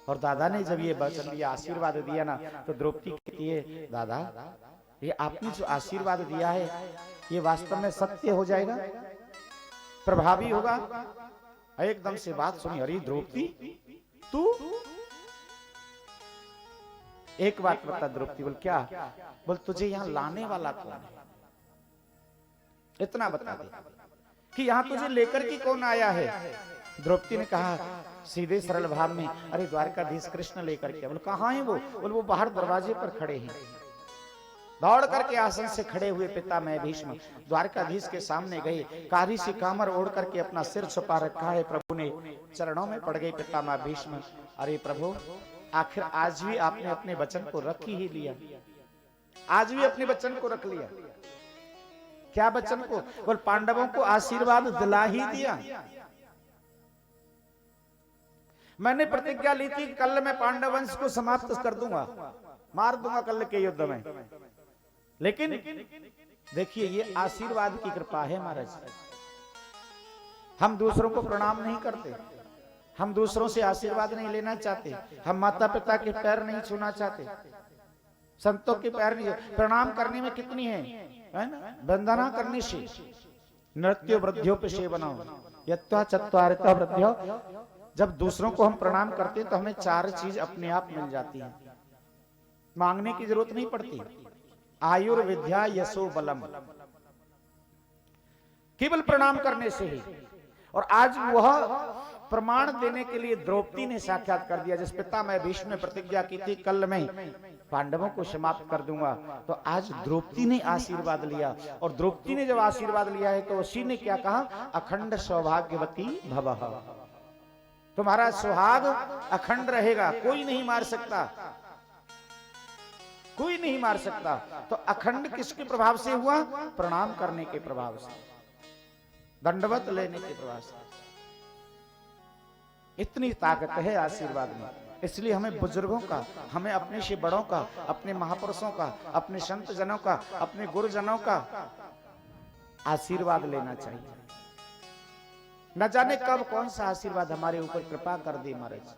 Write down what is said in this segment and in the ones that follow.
और दादा ने जब ये वचन दिया, आशीर्वाद दिया ना, तो द्रौपदी कहती है, दादा ये आपने जो आशीर्वाद दिया है ये वास्तव में सत्य हो जाएगा, प्रभावी होगा? एकदम से बात सुनी, अरे द्रौपदी तू, एक बात बता द्रौपदी। बोल क्या? बोल तुझे यहां लाने वाला कौन है, इतना बता दे कि यहां तुझे लेकर के कौन आया है। द्रौपदी ने कहा सीधे सरल भाव में, अरे द्वारकाधीश कृष्ण लेकर के। बोल कहां है वो? बोल वो बाहर दरवाजे पर खड़े हैं। दौड़ करके आसन से खड़े हुए पितामह भीष्म द्वारकाधीश के सामने गए, कारी सी कामर ओढ़ करके अपना सिर छुपा रखा है, प्रभु ने चरणों में पड़ गए पितामह भीष्म। अरे प्रभु आखिर आज भी आपने अपने वचन को रख ही लिया, आज भी अपने वचन को रख लिया। क्या वचन को? बोल पांडवों को आशीर्वाद दिला ही दिया। मैंने प्रतिज्ञा ली थी कल मैं पांडव वंश को समाप्त कर दूंगा, मार दूंगा कल के युद्ध में, लेकिन देखिए ये आशीर्वाद की कृपा है महाराज। हम दूसरों को प्रणाम नहीं करते, हम दूसरों से आशीर्वाद नहीं लेना चाहते, हम माता पिता के पैर नहीं छूना चाहते, संतों के पैर नहीं। प्रणाम करने में कितनी है ना, वंदना करने से नृत्य वृद्धियों पे सेवना यत्वा चत्वारिता वृद्धियों। जब दूसरों को हम प्रणाम करते हैं तो हमें चार चीज अपने आप मिल जाती है, मांगने की जरूरत नहीं पड़ती। आयुर्विद्या यशो बलम, केवल प्रणाम करने से ही। और आज वह प्रमाण देने के लिए द्रौपदी ने साक्षात कर दिया। जिस पितामह भीष्म ने प्रतिज्ञा की थी कल मैं पांडवों को समाप्त कर दूंगा, तो आज द्रौपदी ने आशीर्वाद लिया। और द्रौपदी ने जब आशीर्वाद लिया है तो उसी ने क्या कहा, अखंड सौभाग्यवती भवः, तुम्हारा सुहाग अखंड रहेगा, कोई नहीं मार सकता, कोई नहीं मार सकता। तो अखंड किसके प्रभाव से हुआ? प्रणाम करने के प्रभाव से, दंडवत लेने के प्रभाव से। इतनी ताकत है आशीर्वाद में। इसलिए हमें बुजुर्गों का, हमें अपने से बड़ों का, अपने महापुरुषों का, अपने संत जनों का, अपने गुरुजनों का आशीर्वाद लेना चाहिए। न जाने कब कौन सा आशीर्वाद हमारे ऊपर कृपा कर दे महाराज।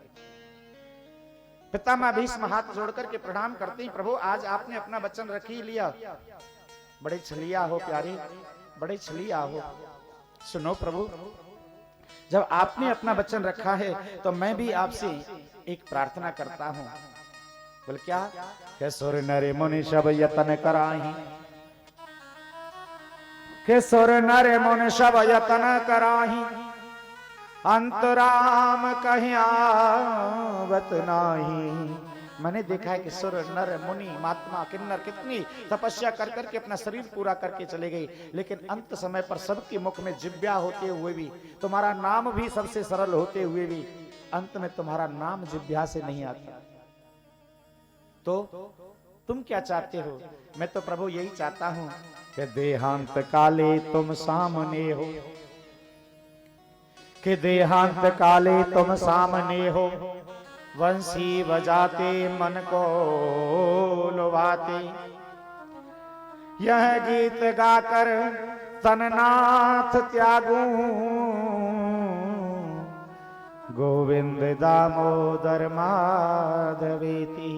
पितामह भीष्म हाथ जोड़ करके प्रणाम करते हैं, प्रभु आज आपने अपना वचन रख ही लिया। बड़े छलिया हो प्यारे, बड़े छलिया हो। सुनो प्रभु, जब आपने अपना वचन रखा है तो मैं भी आपसे एक प्रार्थना करता हूं। बोल क्या? के सुर नर मुनि सब यतन कराही, के सुर नर मुनि सब यतन कराही, अंतराम कहीं आवत नाही। मैंने देखा है कि सुर नर मुनि महात्मा किन्नर कितनी तपस्या कर करके अपना शरीर पूरा करके चले गए, लेकिन अंत समय पर सबके मुख में जिव्या होते हुए भी, तुम्हारा नाम भी सबसे सरल होते हुए भी, अंत में तुम्हारा नाम जिव्या से नहीं आता। तो तुम क्या चाहते हो? मैं तो प्रभु यही चाहता हूं कि देहांत काले तुम सामने हो, कि देहांत काले तुम सामने हो, वंशी बजाते मन को लुभाते, यह गीत गाकर तननाथ त्यागूं, गोविंद दामोदर माधवेति।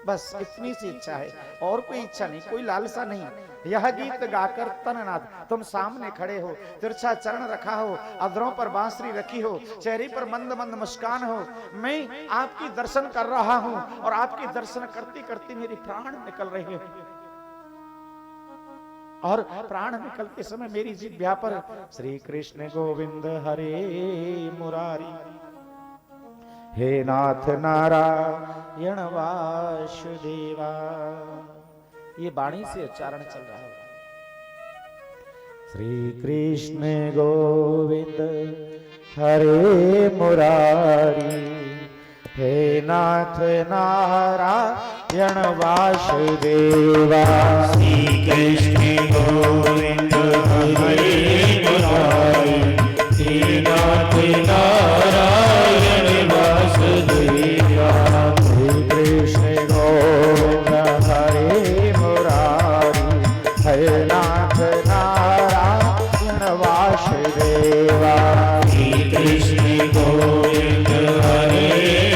बस इतनी सी इच्छा है, और कोई इच्छा नहीं, कोई लालसा नहीं। यह गीत गाकर तननाथ, तुम सामने खड़े हो, तिरछा चरण रखा हो, अधरों पर बांसुरी रखी हो, चेहरे पर मंद मंद मुस्कान हो, मैं आपकी दर्शन कर रहा हूं और आपके दर्शन करते करते मेरे प्राण निकल रहे हैं। और प्राण निकलते समय मेरी जिह्वा पर श्री कृष्ण गोविंद हरे मुरारी, हे नाथ नारायण वासुदेवा, ये वाणी से उच्चारण चल रहा है। श्री कृष्ण गोविंद हरे मुरारी, हे नाथ नारायण वासुदेवा, श्री कृष्ण गोविंद हरे मुरारी, हे नाथ नारायण वासुदेवा, श्री कृष्ण गोविंद हरे मुरारी, हे नाथ नारायण वासुदेवा, श्री कृष्ण गोविंद हरे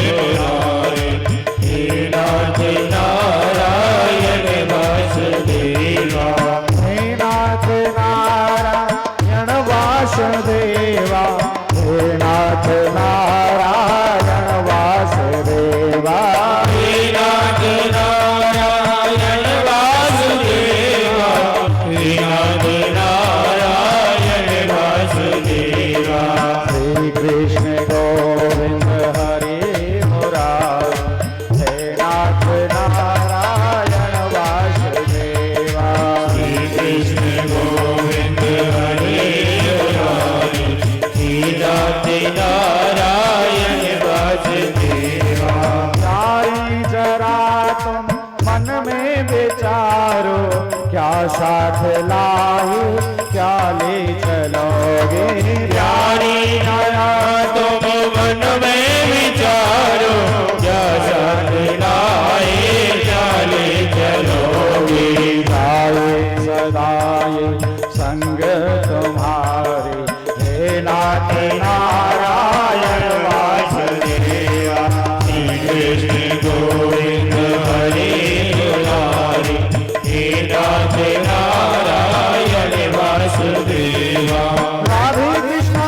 साथ लाए क्या ले चलोगे प्यारी नाना तुम मन में विचारो क्या साथ लाए क्या ले चलोगे जाए सदाए संग तुम्हारे हे नाथ नारायण वासुदेवा श्री कृष्ण गोविंद हरे मुरारी हे नाथ नारायण वासुदेवा राधे कृष्णा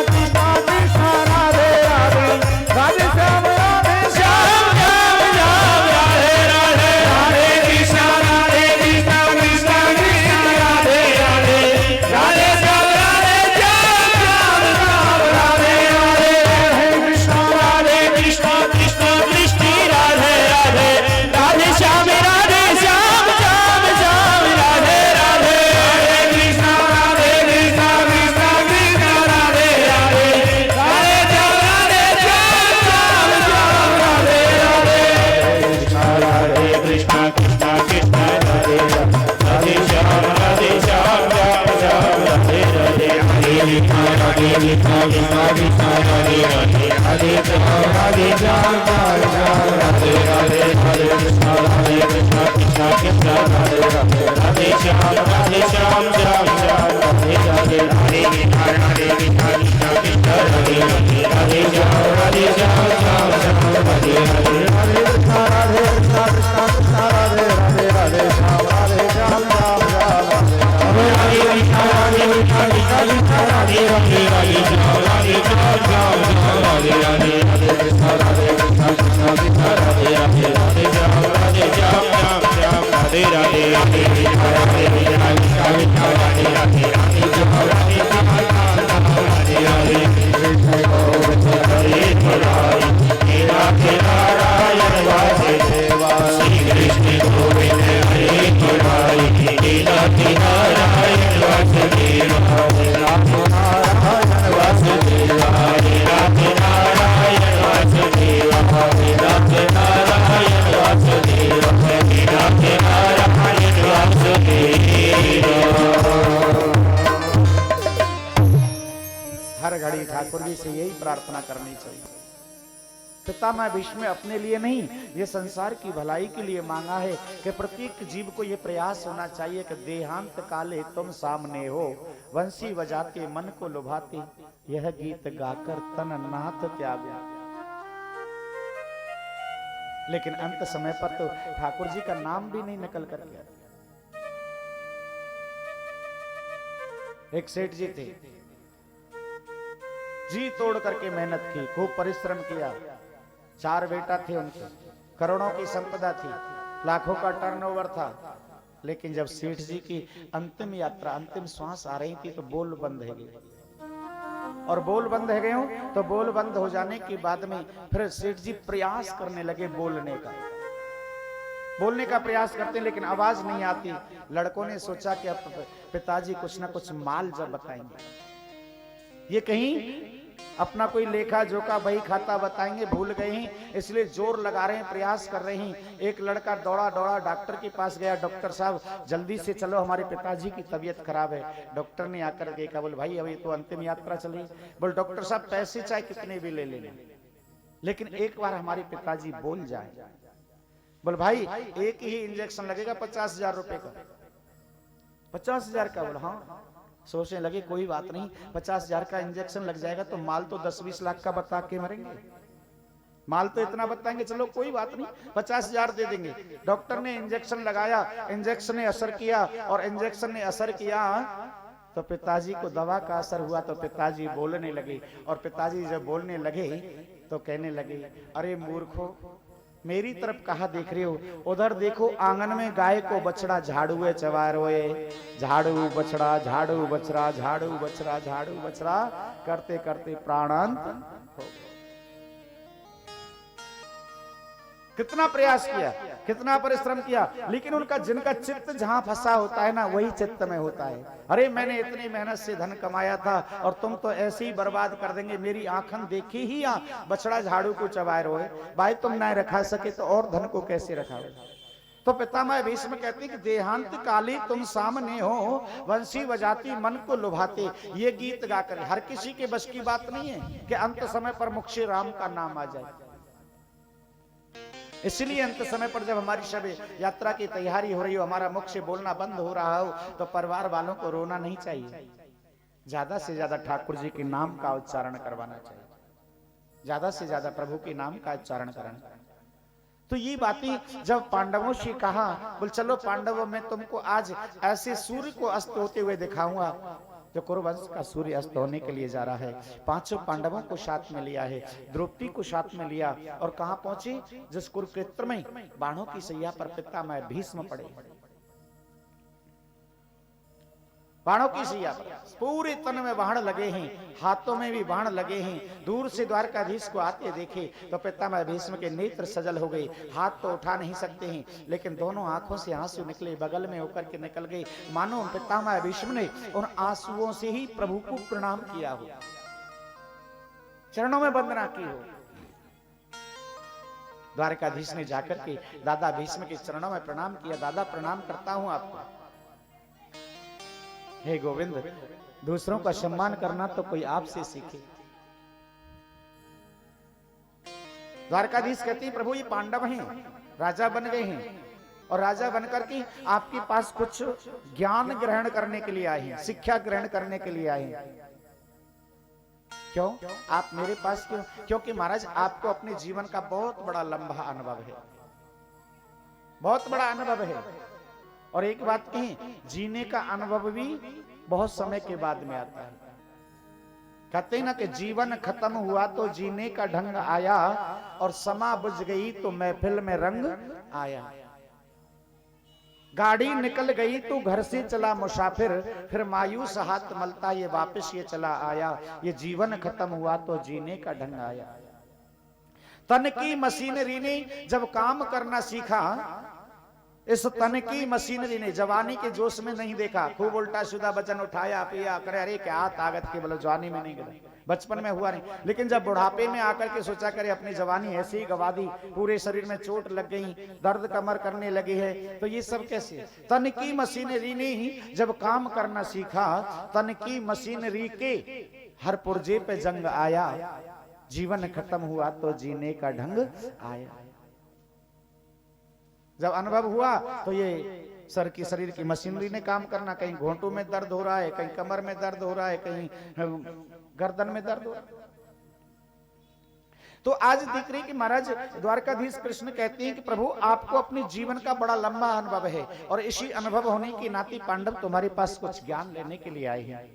कृष्णा कृष्णा राधे राधे राधे श्याम श्याम श्याम श्याम राधे राधे राधे कृष्ण कृष्ण कृष्ण राधे राधे राधे श्याम राधे श्याम श्याम श्याम राधे राधे कृष्ण कृष्ण कृष्ण राधे राधे राधे श्याम राधे श्याम श्याम श्याम राधे राधे कृष्ण कृष्ण कृष्ण राधे राधे राधे श्याम राधे श्याम श्याम श्याम राधे राधे राधे कृष्ण कृष्ण कृष्ण राधे राधे श्याम राधे श्याम श्याम श्याम राधे राधे हरे कृष्ण कृष्ण कृष्ण राधे राधे हरे कृष्ण राधे श्याम श्याम श्याम राधे राधे हरे कृष्ण कृष्ण कृष्ण राधे राधे राधे श्याम श्याम श्याम राधे राधे हरे कृष्ण कृष्ण कृष्ण राधे राधे राधे श्याम श्याम श्याम राधे राधे राधे कृष्णा कृष्णा कृष्णा राधे राधे राधे श्याम राधे श्याम श्याम श्याम हरे कृष्ण कृष्ण कृष्ण राधे राधे राधे श्याम राधे श्याम श्याम राधे राधे हरे कृष्ण कृष्ण कृष्ण राधे राधे राधे श्याम राधे श्याम श्याम श्याम राधे राधे हरे कृष्ण कृष्ण कृष्ण राधे राधे राधे श्याम राधे श्याम श्याम राधे राधे कृष्ण गोविंद हरे मुरारी हे नाथ नारायण वासुदेवा श्री कृष्ण गोविंद हरे मुरारी हे नाथ नारायण वासुदेवा हे नाथ नारायण वासुदेवा हे नाथ नारायण वासुदेवा हे नाथ नारायण वासुदेवा हे नाथ नारायण वासुदेवा। हर घड़ी ठाकुर जी से यही प्रार्थना करनी चाहिए। पिता मैं विश्व में अपने लिए नहीं, ये संसार की भलाई के लिए मांगा है कि प्रत्येक जीव को ये प्रयास होना चाहिए कि देहांत काले तुम सामने हो, वंशी बजाते मन को लुभाते, यह गीत गाकर तन नाथ त्यागो। लेकिन अंत समय पर तो ठाकुर जी का नाम भी नहीं निकल कर गया। एक सेठ जी थे, जी तोड़ करके मेहनत की, खूब परिश्रम किया, 4 बेटा थे उनके, करोड़ों की संपदा थी, लाखों का टर्नओवर था। लेकिन जब सेठ जी की अंतिम यात्रा, अंतिम श्वास आ रही थी तो बोल बंद है गए। और बोल बंद है गए हो तो बोल बंद हो जाने के बाद में फिर सेठ जी प्रयास करने लगे बोलने का प्रयास करते, लेकिन आवाज नहीं आती। लड़कों ने सोचा कि अब पिताजी कुछ ना कुछ माल जब बताएंगे, ये कहीं अपना कोई लेखा जोखा बही खाता बताएंगे, भूल गए हैं, इसलिए जोर लगा रहे हैं, प्रयास कर रहे हैं। एक लड़का दौड़ा डॉक्टर के पास गया, डॉक्टर साहब जल्दी से चलो, हमारे पिताजी की तबीयत खराब है। डॉक्टर ने आकर के कहा, बोल भाई अभी तो अंतिम यात्रा चली। बोल डॉक्टर साहब पैसे चाहे कितने भी ले लेना, लेकिन एक बार हमारे पिताजी बोल जाए। बोल भाई एक ही इंजेक्शन लगेगा 50,000 रुपए का। 50,000 का? बोल हाँ। सोचने लगे कोई बात नहीं, 50,000 का इंजेक्शन लग जाएगा तो माल तो 10-20 लाख का बता के मरेंगे, माल तो इतना बताएंगे, चलो कोई बात नहीं 50,000 दे देंगे। डॉक्टर ने इंजेक्शन लगाया, इंजेक्शन ने असर किया, और इंजेक्शन ने असर किया तो पिताजी को दवा का असर हुआ तो पिताजी बोलने लगे। और पिताजी जब बोलने लगे तो कहने लगे, अरे मूर्खो, मेरी तरफ कहा देख रहे हो, उधर देखो आंगन में गाय को बछड़ा झाड़ू चवा रोए, झाड़ू बछड़ा झाड़ू बछड़ा झाड़ू बछड़ा झाड़ू बछड़ा करते करते प्राणांत हो गए। कितना प्रयास किया, कितना परिश्रम किया, लेकिन उनका जिनका चित्त जहां फंसा होता है ना, वही चित्त में होता है। अरे मैंने इतनी मेहनत से धन कमाया था और तुम तो ऐसे ही बर्बाद कर देंगे, मेरी आंखन देखी ही बछड़ा झाड़ू को चबाए रोए। भाई तुम ना रखा सके तो और धन को कैसे रखाओ? तो पितामह भीष्म कहते हैं कि देहांत काली तुम सामने हो, वंशी बजाती मन को लुभाते। ये गीत गाकर हर किसी के बस की बात नहीं है कि अंत समय पर मुख से राम का नाम आ जाए। इसलिए अंत समय पर जब हमारी शब यात्रा की तैयारी हो रही हो, हमारा मुख से बोलना बंद हो रहा हो, तो परिवार वालों को रोना नहीं चाहिए। ज्यादा से ज्यादा ठाकुर जी के नाम का उच्चारण करवाना चाहिए, ज्यादा से ज्यादा प्रभु के नाम का उच्चारण करना। तो ये बातें जब पांडवों से कहा, बोल चलो पांडवों में तुमको आज ऐसे सूर्य को अस्त होते हुए दिखाऊंगा जो कुरुवंश का सूर्य अस्त होने के लिए जा रहा है। पांचों पांडवों को साथ में लिया है, द्रौपदी को साथ में लिया, और कहां पहुंचे? जिस कुरुक्षेत्र में बाणों की सैया पर पितामह भीष्म पड़े। बाणों की सैया पर पूरे तन में बाण लगे हैं, हाथों में भी बाण लगे हैं। दूर से द्वारकाधीश को आते देखे तो पितामह भीष्म के नेत्र सजल हो गए। हाथ तो उठा नहीं सकते हैं, लेकिन दोनों आंखों से आंसू निकले, बगल में होकर के निकल गए, मानो पितामह भीष्म ने उन आंसुओं से ही प्रभु को प्रणाम किया हो, चरणों में वंदना की हो। द्वारकाधीश ने जाकर के दादा भीष्म के चरणों में प्रणाम किया। दादा प्रणाम करता हूं आपको। हे गोविंद, दूसरों का सम्मान करना तो कोई आपसे सीखे। द्वारकाधीश कहते हैं प्रभु ये पांडव हैं, राजा बन गए हैं, और राजा बनकर के आपके पास कुछ ज्ञान ग्रहण करने के लिए आए हैं, शिक्षा ग्रहण करने के लिए आए हैं। क्यों आप मेरे पास क्यों? क्योंकि महाराज आपको अपने जीवन का बहुत बड़ा लंबा अनुभव है, बहुत बड़ा अनुभव है। और एक बात कहें, जीने का अनुभव भी बहुत समय के बाद में आता है। कहते हैं ना कि जीवन खत्म हुआ तो जीने का ढंग आया, और समा बुझ गई तो महफिल में रंग आया। गाड़ी निकल गई तो घर से चला मुसाफिर, फिर मायूस हाथ मलता ये वापस ये चला आया। ये जीवन खत्म हुआ तो जीने का ढंग आया। तन की मशीनरी ने जब काम करना सीखा, इस तन की मशीनरी ने जवानी के जोश में नहीं देखा, खूब उल्टा सीधा वचन उठाया पिया करे, अरे क्या ताकत के बोलो जवानी में नहीं गया, बचपन में हुआ नहीं। लेकिन जब बुढ़ापे में आकर के सोचा करे अपनी जवानी ऐसे ही गवा दी, पूरे शरीर में चोट लग गई, दर्द कमर करने लगी है, तो ये सब कैसे? तन की मशीनरी ने ही जब काम करना सीखा, तन की मशीनरी के हर पुर्जे पे जंग आया। जीवन खत्म हुआ तो जीने का ढंग आया। जब अनुभव हुआ तो ये सर की शरीर की मशीनरी ने काम करना, कहीं घोंटों में दर्द हो रहा है, कहीं कमर में दर्द हो रहा है, कहीं गर्दन में दर्द हो रहा है। तो आज दिख रही कि महाराज द्वारकाधीश कृष्ण कहते हैं कि प्रभु आपको अपने जीवन का बड़ा लंबा अनुभव है, और इसी अनुभव होने के नाते पांडव तुम्हारे पास कुछ ज्ञान लेने के लिए आए हैं।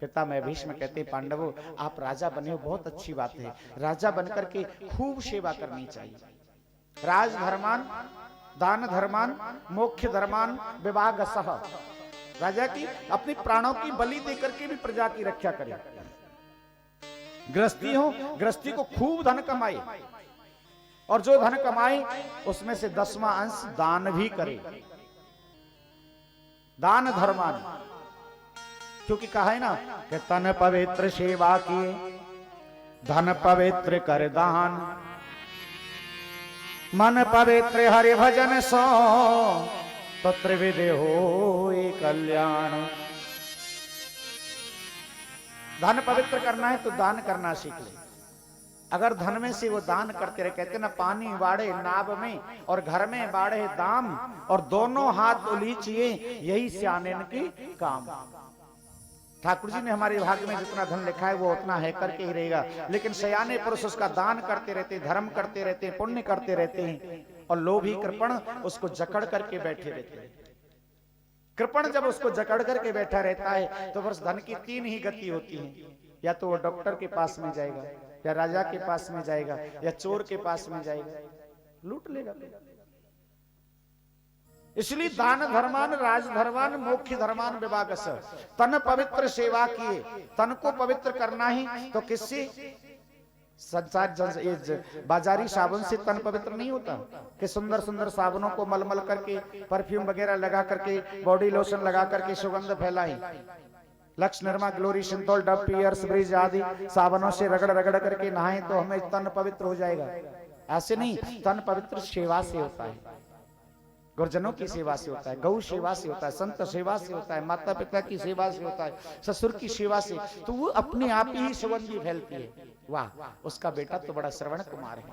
पितामह भीष्म कहते हैं पांडवों आप राजा बने हो, बहुत अच्छी बात है, राजा बनकर के खूब सेवा करनी चाहिए। राज धर्मान, दान धर्मान, मोक्ष धर्मान, विभाग सह। राजा की अपने प्राणों की बलि देकर के भी प्रजा की रक्षा करे। गृहस्थी हो, गृहस्थी को खूब धन कमाए, और जो धन कमाए उसमें से 10वां अंश दान भी करे। दान धर्मान, क्योंकि कहा है ना कि तन पवित्र सेवा किए, धन पवित्र कर दान, मन पवित्र हरि भजन सो, तो त्रिविधि हो कल्याण। धन पवित्र करना है तो दान करना सीख ले। अगर धन में से वो दान करते रहे, कहते ना पानी बाढ़े नाव में और घर में बाढ़े दाम, और दोनों हाथ उलीचिए यही सियानेन की काम। ठाकुर जी ने हमारे भाग्य में जितना धन लिखा है वो उतना है करके ही रहेगा, लेकिन सयाने पुरुष उसका दान करते रहते, धर्म करते रहते, पुण्य करते रहते हैं, और लोभी कृपण उसको जकड़ करके बैठे रहते हैं। कृपण जब उसको जकड़ करके बैठा रहता है तो बस धन की 3 ही गति होती है, या तो वो डॉक्टर के पास में जाएगा, या राजा के पास में जाएगा, या चोर के पास में जाएगा, लूट लेगा। इसलिए दान धर्मान, राज धर्मान, मोक्ष धर्मान, विभाग स। तन पवित्र सेवा किए, तन को पवित्र करना ही तो किससे? संसार बाजारी साबुन से तन पवित्र नहीं होता कि सुंदर सुंदर साबुनों को मलमल करके, परफ्यूम वगैरह लगा करके, बॉडी लोशन लगा करके सुगंध फैलाई। Lux, Nirma, Glory, Cinthol, Dove, Pears, Breeze आदि साबुनों से रगड़ रगड़ करके नहाएं तो हमें तन पवित्र हो जाएगा। ऐसे नहीं, तन पवित्र सेवा से होता है। गुरुजनों की सेवा से होता है, गौ सेवा से होता है, संत सेवा से होता है, माता पिता की सेवा से होता है, ससुर की सेवा से, तो वो अपने आप ही सुगंधी फैलती है। वाह, उसका बेटा तो बड़ा श्रवण कुमार है,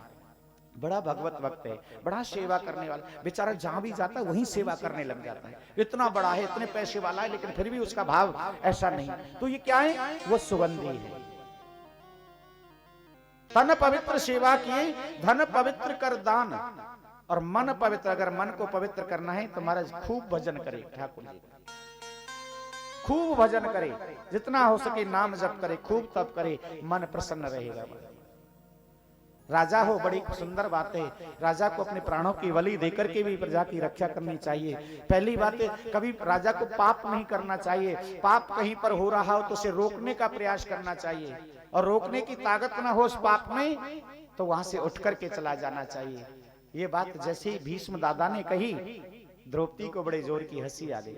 बड़ा भगवत भक्त है, बड़ा सेवा करने वाला, बेचारा जहां भी जाता है वहीं सेवा करने लग जाता है। इतना बड़ा है, इतने पैसे वाला है, लेकिन फिर भी उसका भाव ऐसा नहीं। तो ये क्या है? वो सुगंधी है। तन पवित्र सेवा किए, धन पवित्र कर दान, और मन पवित्र, अगर मन को पवित्र करना है तो महाराज खूब भजन करे, ठाकुर जी खूब भजन करे, जितना हो सके नाम जप करे, खूब तप करे, मन प्रसन्न रहेगा। राजा हो, बड़ी सुंदर बात है, राजा को अपने प्राणों की बलि देकर के भी प्रजा की रक्षा करनी चाहिए। पहली बात है, कभी राजा को पाप नहीं करना चाहिए, पाप कहीं पर हो रहा हो तो उसे रोकने का प्रयास करना चाहिए, और रोकने की ताकत ना हो उस पाप में तो वहां से उठ करके चला जाना चाहिए। ये बात जैसे ही भीष्म दादा ने कही, द्रौपदी को बड़े जोर की हंसी आ गई,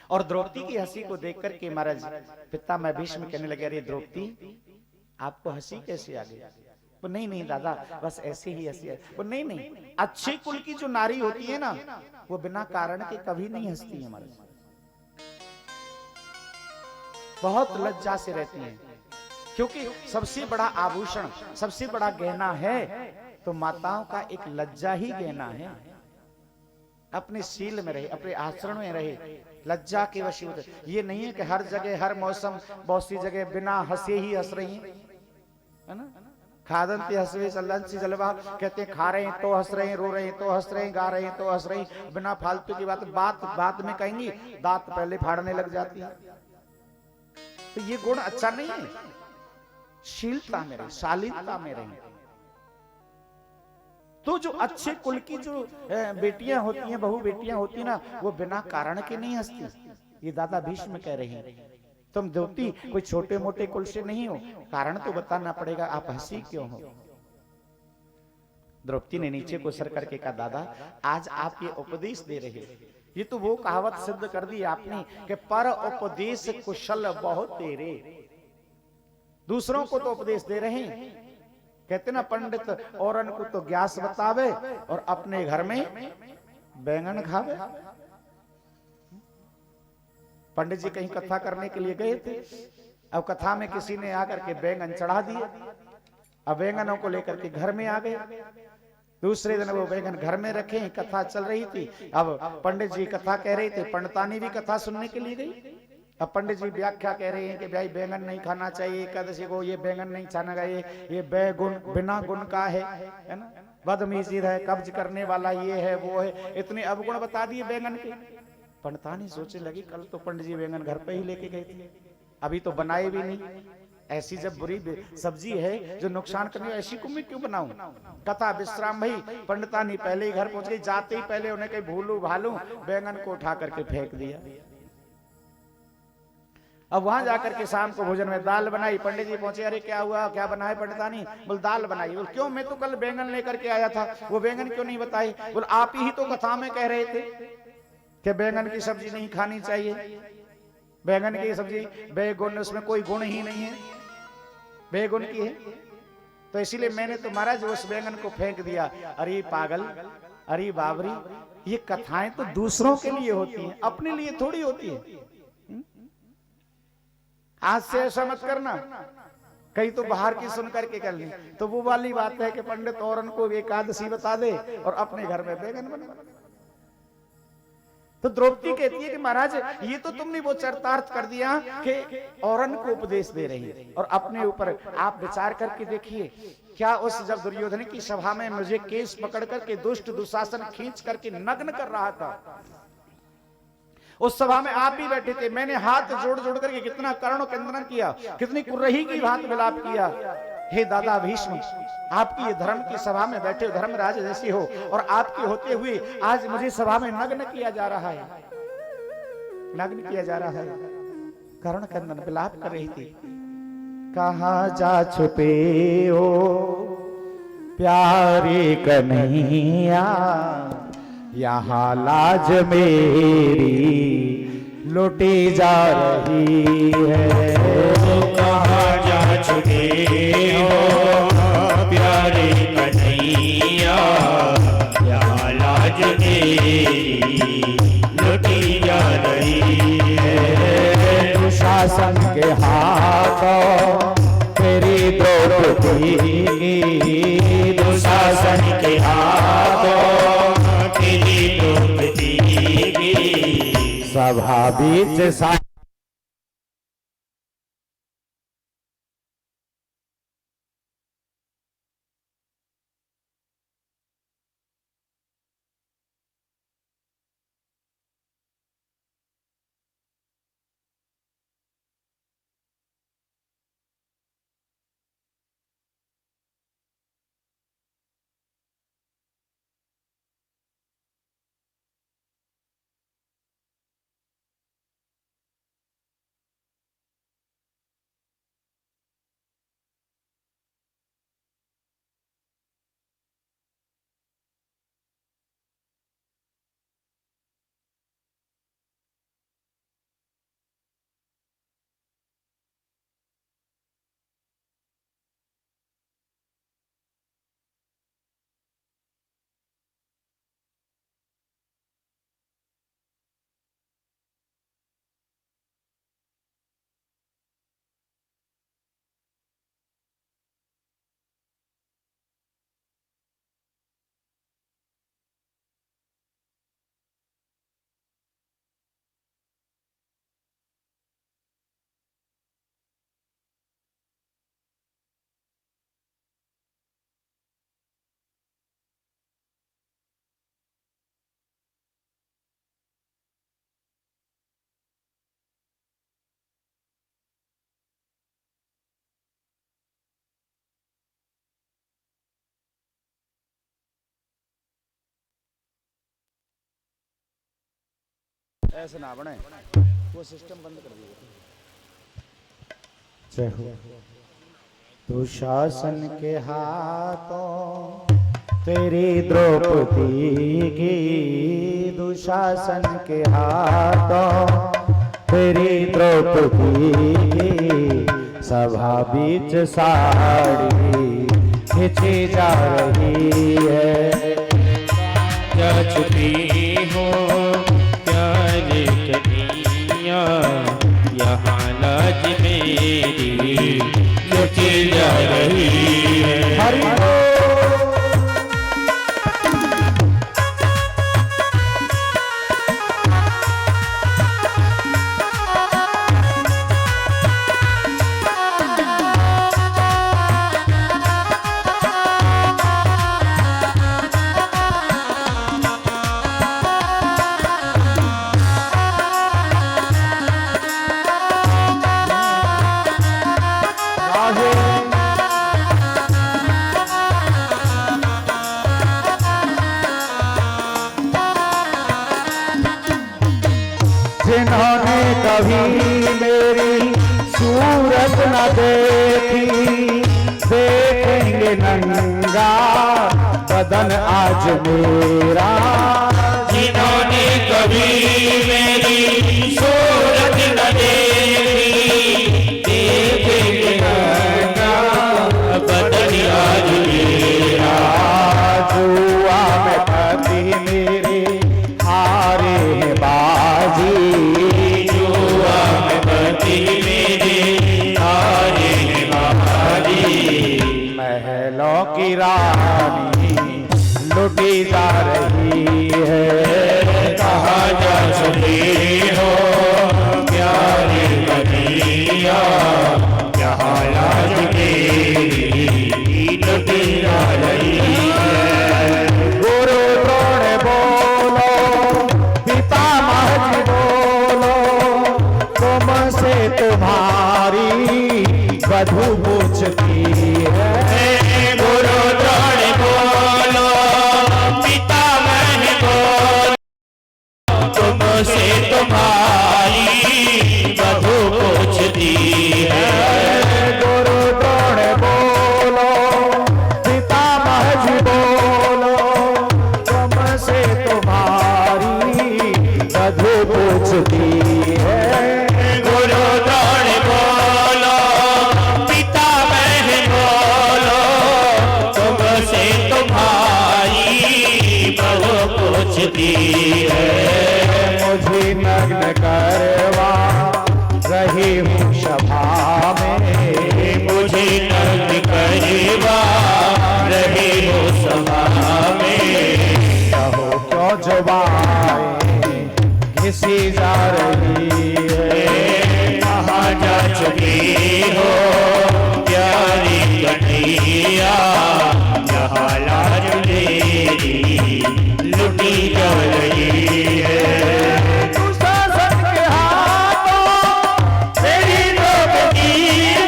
और द्रौपदी की हंसी को देख करके महाराज पिता मैं भीष्म कहने लगे, अरे द्रौपदी आपको हंसी कैसे आ गई? वो नहीं नहीं दादा, बस ऐसे ही हंसी है। वो नहीं नहीं, अच्छे कुल की जो नारी होती है ना, वो बिना कारण के कभी नहीं हंसती है महाराज, बहुत लज्जा से रहती हैं, क्योंकि सबसे बड़ा आभूषण, सबसे बड़ा गहना है तो माताओं का एक लज्जा ही गहना है। अपने शील में रहे, अपने आचरण में रहे, लज्जा के वशीभूत। ये नहीं है कि हर जगह हर मौसम बहुत सी जगह बिना हंसे ही हंस रही है ना। खादंती हंसवे चलंसी जलवा, कहते हैं खा रहे हैं तो हंस रहे हैं, रो रहे हैं तो हंस रहे हैं, गा रहे हैं तो हंस रहे हैं, बिना फालतू की बात बात में कहेंगी, दांत पहले फाड़ने लग जाती है। तो ये गुण अच्छा नहीं है, शीलता में रहे, शालीनता में रहे। तो जो अच्छे कुल की जो बेटियां होती हैं, बहू बेटियां होती ना, वो बिना कारण के नहीं हंसती। ये दादा भीष्म कह रहे हैं, तुम द्रौपदी कोई छोटे मोटे कुल से नहीं हो, कारण तो बताना पड़ेगा, आप हंसी क्यों हो? द्रौपदी ने नीचे को सर करके कहा, दादा आज आप ये उपदेश दे रहे हैं, ये तो वो कहावत सिद्ध कर दी आपने कि पर उपदेश कुशल बहुत तेरे। दूसरों को तो उपदेश दे रहे हैं, कहते ना पंडित औरन को तो ग्यास बतावे और अपने घर में बैंगन खावे। पंडित जी कहीं कथा करने के लिए गए थे, अब कथा में किसी ने आकर के बैंगन चढ़ा दिए, अब बैंगनों को लेकर के घर में आ गए। दूसरे दिन वो बैंगन घर में रखे, कथा चल रही थी, अब पंडित जी कथा कह रहे थे, पंडितानी भी कथा सुनने के लिए गई। अब पंडित जी व्याख्या कह रहे हैं कि भाई बैंगन नहीं खाना चाहिए एकादशी को, ये बैंगन नहीं खाना चाहिए, ये बेगुण बिना गुण का है ना, बदमीजी है, कब्ज करने वाला ये है वो है, इतने अवगुण बता दिए बैंगन के। पंडितानी सोचने लगी, कल तो पंडित जी बैंगन घर पे ही लेके गए थे, अभी तो बनाए भी नहीं, ऐसी जब बुरी सब्जी है जो नुकसान करने, ऐसी को मैं क्यों बनाऊं? कथा विश्राम भई, पंडितानी पहले ही घर पहुंच गई, जाते ही पहले उन्हें कहीं भूलू भालू बैंगन को उठा करके फेंक दिया। अब वहां जाकर के शाम को भोजन में दाल बनाई, पंडित जी पहुंचे, अरे क्या हुआ, क्या बना है पंडितानी? बोल दाल बनाई। बोल क्यों, मैं तो कल बैंगन लेकर के आया था, वो बैंगन क्यों नहीं बताई? बोल आप ही तो कथा में कह रहे थे कि बैंगन की सब्जी नहीं खानी चाहिए, बैंगन की सब्जी बेगुण, उसमें कोई गुण ही नहीं है, बेगुण की है, तो इसीलिए मैंने तो महाराज उस बैंगन को फेंक दिया। अरे पागल, अरे बाबरी, ये कथाएं तो दूसरों के लिए होती हैं, अपने लिए थोड़ी होती है। आज से ऐसा मत करना, कहीं तो बाहर की सुन करके कर ली, तो वो वाली बात है कि पंडित औरन को एकादशी बता दे और अपने घर में बैंगन बना। तो द्रौपदी कहती है कि महाराज ये तो तुमने वो चरितार्थ कर दिया कि औरन को उपदेश दे रही है, और अपने ऊपर आप विचार करके देखिए, क्या उस जब दुर्योधन की सभा में मुझे केस पकड़ करके दुष्ट दुशासन खींच करके नग्न कर रहा था, उस सभा में आप भी बैठे थे, मैंने हाथ जोड़ जोड़ करके कितना करुण क्रंदन किया, कितनी कुर्रही की भांत विलाप किया। हे दादा भीष्म, आपकी ये धर्म की सभा में बैठे धर्मराज जैसी हो, और आपके होते हुए आज मुझे सभा में नग्न किया जा रहा है, नग्न किया जा रहा है। करुण क्रंदन विलाप कर रही थी। कहाँ जा छुपे हो प्यारे कन्हैया, यहाँ लाज मेरी लुटी जा रही है। कहाँ जा छुपे हो प्यारे कन्हैया, यहाँ लाज मेरी के हाथों तेरी द्रौपदी की, दुशासन के हाथों तेरी द्रौपदी की, सभा बीच सा ऐसे ना बने, वो सिस्टम बंद कर दिया। दुशासन के हाथों तेरी द्रौपदी की, दुशासन के हाथों तेरी द्रौपदी की, सभा बीच साड़ी खिंची जा रही है। क्या छुपी हो प्यारे कन्हैया, यहाँ लाज मेरी लुटी जा रही है। हरि जिन्होंने कभी मेरी सूरत न देखी, देखेंगे नंगा बदन आज मेरा। जिन्होंने कभी मेरी सूरत न देखी, देखेंगे नंगा बदन आज मेरा। जुआ में पति मेरे हारे हैं बाजी, जुआ में पति मेरे हारे हैं बाजी। महलों की रानी लुटी जा रही है। कहाँ जा चुके हो प्यारे कन्हैया, यहाँ लाज मेरी लुटी जा रही है। गुरु द्रोण बोलो, पितामह जी बोलो, तुमसे तुम्हारी वधू पूछती है। गुरु द्रोण बोलो, पितामह बोलो, तुमसे तुम्हारी वधू पूछती है। गुरु द्रोण बोलो, पितामह जी बोलो, तुमसे तुम्हारी वधू पूछती है। गुरु द्रोण बोलो, पितामह बोलो, तुमसे तुम्हारी वधू पूछती है। मुझे नग्न करवा रही हूँ सभा अफवाहें घिसी जा रही है। कहाँ जा चुकी हो प्यारी कन्हैया, यहाँ लाज मेरी लुटी जा रही है। दुशासन के हाथों मेरी द्रौपदी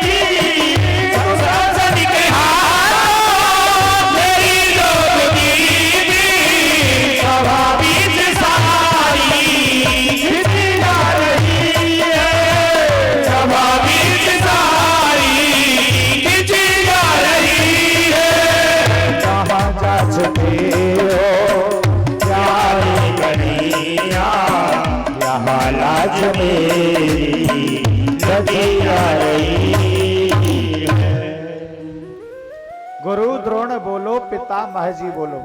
जी, दुशासन के हाथों मेरी द्रौपदी जी, सभा बीच सारी खिंची जा रही है। सभा बीच सारी खिंची जा रही है। कहाँ जा चुके हो प्यारी कन्हैया, यहाँ लाज मेरी लगी जा रही है। गुरु द्रोण बोलो, पितामह जी बोलो।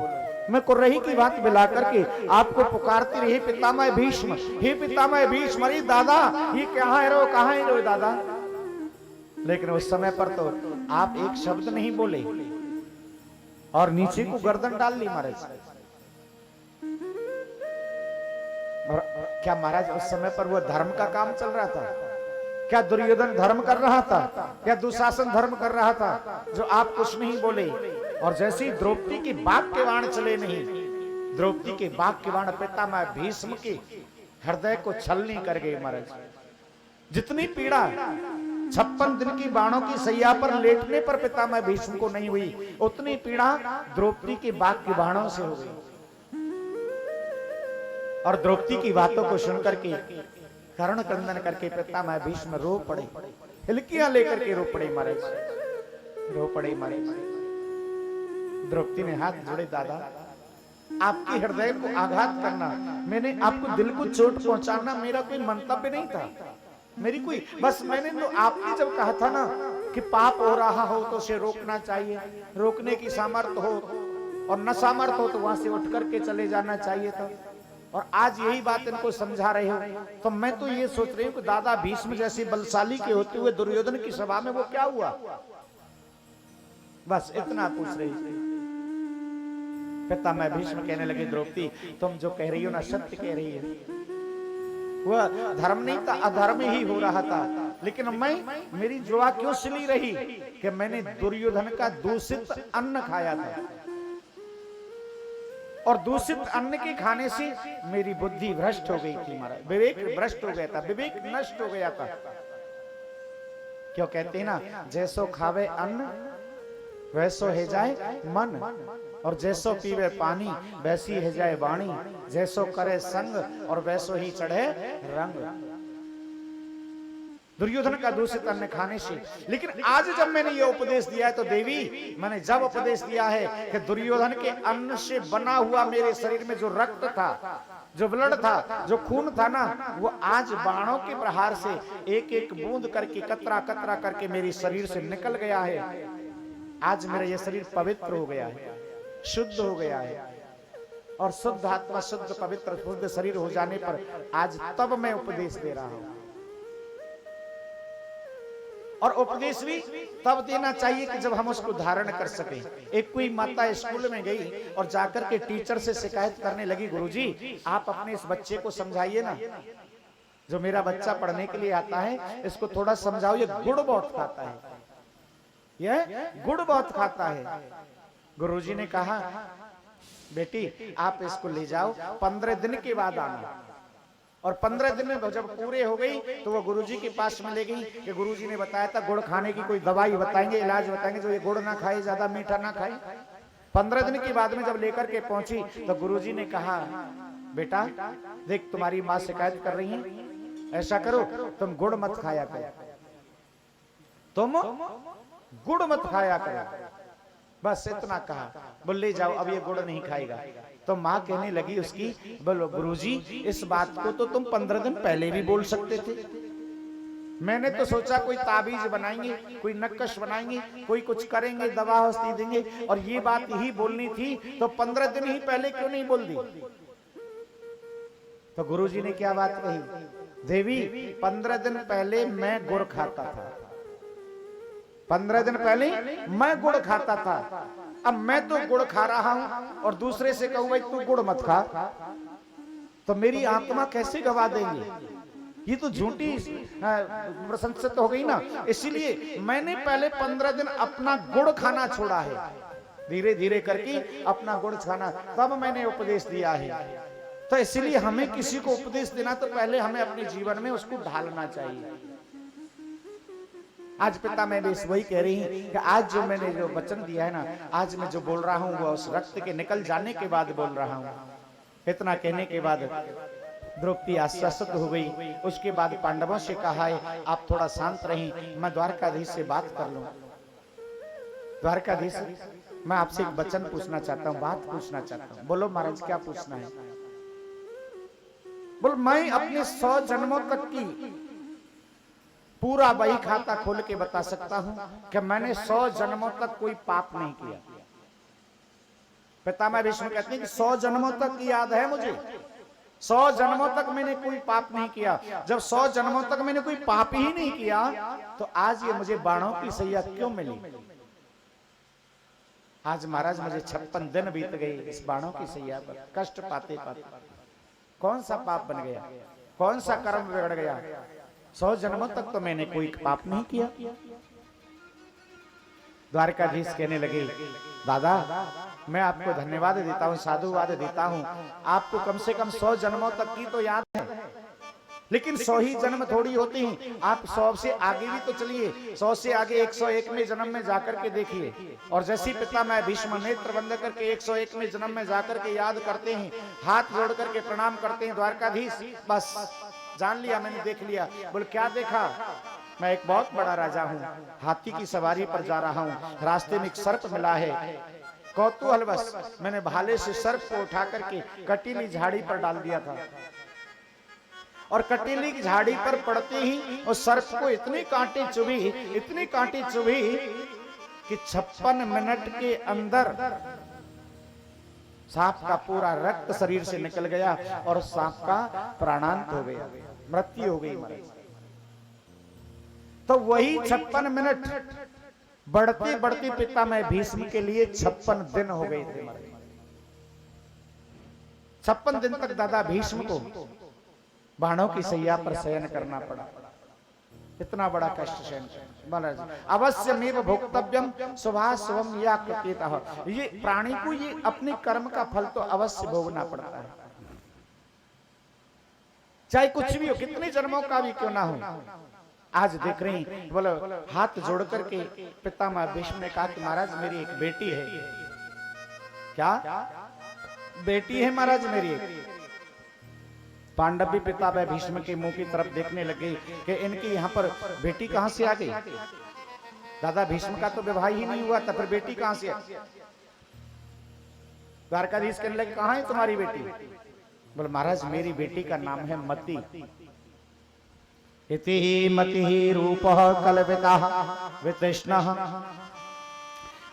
मैं कुर्रही की बात मिला करके आपको पुकारती रही, पितामह भीष्म, हे पितामह भीष्म, अरे दादा ये कहाँ है रो, कहाँ है रो दादा। लेकिन उस समय पर तो आप एक शब्द नहीं बोले और नीचे को गर्दन डाल ली महाराज। और क्या महाराज उस समय पर वो धर्म का काम चल रहा था? क्या दुर्योधन धर्म कर रहा था? क्या दुशासन धर्म कर रहा था? जो आप कुछ नहीं बोले और जैसे ही द्रौपदी के बाग के बाण चले नहीं, द्रौपदी के बाग के बाण पितामह भीष्म के हृदय को छलनी कर गए महाराज। जितनी पीड़ा 56 दिन की बाणों की सैया पर लेटने पर पितामह भीष्म को नहीं हुई, उतनी पीड़ा द्रौपदी के बाग के बाणों से हो गई। और द्रौपदी की बातों को सुनकर के करुण क्रंदन करके पितामह भीष्म रो पड़े, हिलकियां लेकर के रो पड़े महाराज, रो पड़े महाराज। द्रौपदी ने हाथ जोड़े, दादा आपके हृदय को आघात करना, मैंने आपको दिल को चोट पहुंचाना मेरा कोई मंतव्य नहीं था, मेरी कोई, बस मैंने तो आपने जब कहा था ना कि पाप हो रहा हो तो उसे रोकना चाहिए, रोकने की सामर्थ्य हो और न सामर्थ्य हो तो वहां से उठ करके चले जाना चाहिए था। और आज यही बात इनको समझा रहे हो, तो मैं तो ये सोच रही हूँ कि दादा भीष्म जैसे बलशाली के होते हुए दुर्योधन की सभा में वो क्या हुआ? बस इतना पूछ रही थी। पितामह भीष्म कहने लगे, द्रौपदी तुम जो कह रही हो ना सत्य कह रही है, वह धर्म नहीं था, अधर्म ही हो रहा था। लेकिन मैं, मेरी जुआ क्यों सिली रही कि मैंने दुर्योधन का दूषित अन्न खाया था, और दूषित अन्न के खाने से मेरी बुद्धि भ्रष्ट हो गई थी महाराज, विवेक भ्रष्ट हो गया था, विवेक नष्ट हो गया था। क्यों कहते हैं ना, जैसो खावे अन्न वैसो है जाए मन, और जैसो पीवे पानी वैसी है जाए वाणी, जैसो करे संग और वैसो ही चढ़े रंग। दुर्योधन का दूषित अन्न खाने से। लेकिन आज जब मैंने ये उपदेश दिया है तो देवी, मैंने जब उपदेश दिया है कि दुर्योधन के अन्न से बना हुआ मेरे शरीर में जो रक्त था, जो ब्लड था, जो खून था ना, वो आज बाणों के प्रहार से एक एक बूंद करके, कतरा कतरा करके मेरे शरीर से निकल गया है। आज मेरा ये शरीर पवित्र हो गया है, शुद्ध हो गया है, और शुद्ध आत्मा, शुद्ध पवित्र शुद्ध शरीर हो जाने पर आज तब मैं उपदेश दे रहा हूं। और उपदेश भी तब देना चाहिए कि जब हम उसको धारण कर सकें। एक कोई माता स्कूल में गई और जाकर के टीचर से शिकायत करने लगी, गुरुजी आप अपने इस बच्चे को समझाइए ना, जो मेरा बच्चा पढ़ने के लिए आता है इसको थोड़ा समझाओ, ये गुड़ बहुत खाता है, ये गुड़ बहुत खाता है। गुरुजी ने कहा, बेटी आप इसको ले जाओ, 15 दिन के बाद आना। और 15 दिन में जब पूरे हो गई तो वो गुरुजी के पास में ले गई कि गुरुजी ने बताया था गुड़ खाने की कोई दवाई बताएंगे, इलाज बताएंगे जो ये गुड़ ना खाए, ज्यादा मीठा ना खाए। 15 दिन के बाद में जब लेकर के पहुंची तो गुरुजी ने कहा, बेटा देख तुम्हारी माँ शिकायत कर रही है, ऐसा करो तुम गुड़ मत खाया करो, तुम गुड़ मत खाया करो, बस इतना कहा। बोले जाओ अब ये गुड़ नहीं खाएगा। तो माँ कहने लगी उसकी, बोलो गुरुजी इस बात को तो तुम 15 दिन पहले भी बोल सकते थे, मैंने तो सोचा कोई ताबीज बनाएंगे, कोई नक्कश बनाएंगे, कोई कुछ करेंगे, दवा औषधि देंगे, और ये बात ही बोलनी थी तो 15 दिन ही पहले क्यों नहीं बोल दी। तो गुरुजी ने क्या बात कही, देवी 15 दिन पहले मैं गुड़ खाता था, 15 दिन पहले मैं गुड़ खाता था, अब मैं तो गुड़ खा रहा हूं और दूसरे से कहूं भाई तू गुड़ मत खा, तो मेरी आत्मा कैसे गवा देंगे? ये तो झूठी प्रशंसा हो गई ना। इसीलिए मैंने पहले 15 दिन अपना गुड़ खाना छोड़ा है, धीरे धीरे करके अपना गुड़ खाना, तब मैंने उपदेश दिया है। तो इसीलिए हमें किसी को उपदेश देना तो पहले हमें अपने जीवन में उसको ढालना चाहिए। आज पिता मैं भी वही कह रही हूं कि आज जो मैंने जो वचन दिया है ना, आज मैं जो बोल रहा हूं वो उस रक्त के निकल जाने के बाद बोल रहा हूं। इतना कहने के बाद द्रौपदी आश्वस्त हो गई। उसके बाद पांडवों से कहा है आप थोड़ा शांत रहें, मैं द्वारकाधीश से बात कर लूं। द्वारकाधीश, मैं आपसे एक वचन पूछना चाहता हूं, बात पूछना चाहता हूं। बोलो महाराज, क्या पूछना है? बोल, मैं अपने 100 जन्मों तक की पूरा बही खाता खोल के बता सकता हूं कि मैंने 100 जन्मों तक कोई पाप नहीं किया। पितामह भीष्म कहते हैं कि 100 जन्मों तक की याद है मुझे, 100 जन्मों तक मैंने कोई पाप नहीं किया। जब 100 जन्मों तक मैंने कोई पाप ही नहीं किया तो आज ये मुझे बाणों की सैया क्यों मिली? आज महाराज मुझे 56 दिन बीत गए इस बाणों की सैया पर, कष्ट पाते पाते। कौन सा पाप बन गया, कौन सा कर्म बिगड़ गया? 100 जन्मों तक तो मैंने कोई पाप नहीं किया। द्वारकाधीश कहने लगे दादा मैं आपको धन्यवाद देता हूं, साधुवाद देता हूं, आपको कम से कम 100 जन्मों तक की तो याद है, लेकिन 100 ही जन्म थोड़ी होती हैं। आप 100 से आगे भी तो चलिए, 100 से आगे 101वें जन्म में जाकर के देखिए। और जैसे पितामह भीष्म नेत्र बंद करके 101वें जन्म में जाकर के याद करते हैं, हाथ जोड़ करके प्रणाम करते हैं, द्वारकाधीश बस जान लिया मैंने, देख लिया। बोल क्या देखा? मैं एक बहुत बड़ा राजा हूँ, हाथी की सवारी पर जा रहा हूँ, रास्ते में एक सर्प मिला है, कौतूहलवश मैंने भाले से सर्प को उठा करके कटीली झाड़ी पर डाल दिया था, और कटीली की झाड़ी पर पड़ते ही उस सर्प को इतने कांटे चुभी, इतने कांटे चुभी कि 56 मिनट के अंदर सांप का पूरा रक्त शरीर से निकल गया और सांप का प्राणांत हो गया, मृत्यु हो गई महाराज। तो वही 56 मिनट बढ़ते बढ़ते पितामह भीष्म के लिए 56 दिन हो गए थे महाराज। 56 दिन तक दादा भीष्म को बाणों की सैया पर शयन करना पड़ा, इतना बड़ा कष्ट सहन महाराज। अवश्यमेव भोक्तव्यम शुभाशुभम या कृत्यतः, ये प्राणी को ये अपने कर्म का फल तो अवश्य भोगना पड़ता है, चाहे कुछ भी हो, कितने जन्मों का भी क्यों ना हो। आज देख रहे हैं, बोलो हाथ जोड़ करके पितामह भीष्म ने कहा कि महाराज मेरी एक बेटी है। क्या बेटी है महाराज मेरी एक? पांडव भी पितामह भीष्म के मुंह की तरफ देखने लगे कि इनकी यहाँ पर बेटी कहां से आ गई? दादा भीष्म का तो विवाह ही नहीं हुआ था, फिर बेटी कहां से? द्वारकाधीश कहने लगे कहां है तुम्हारी बेटी? बोले महाराज मेरी बेटी का नाम है मति। इति मतिः रूपः कल्पितः वितृष्णः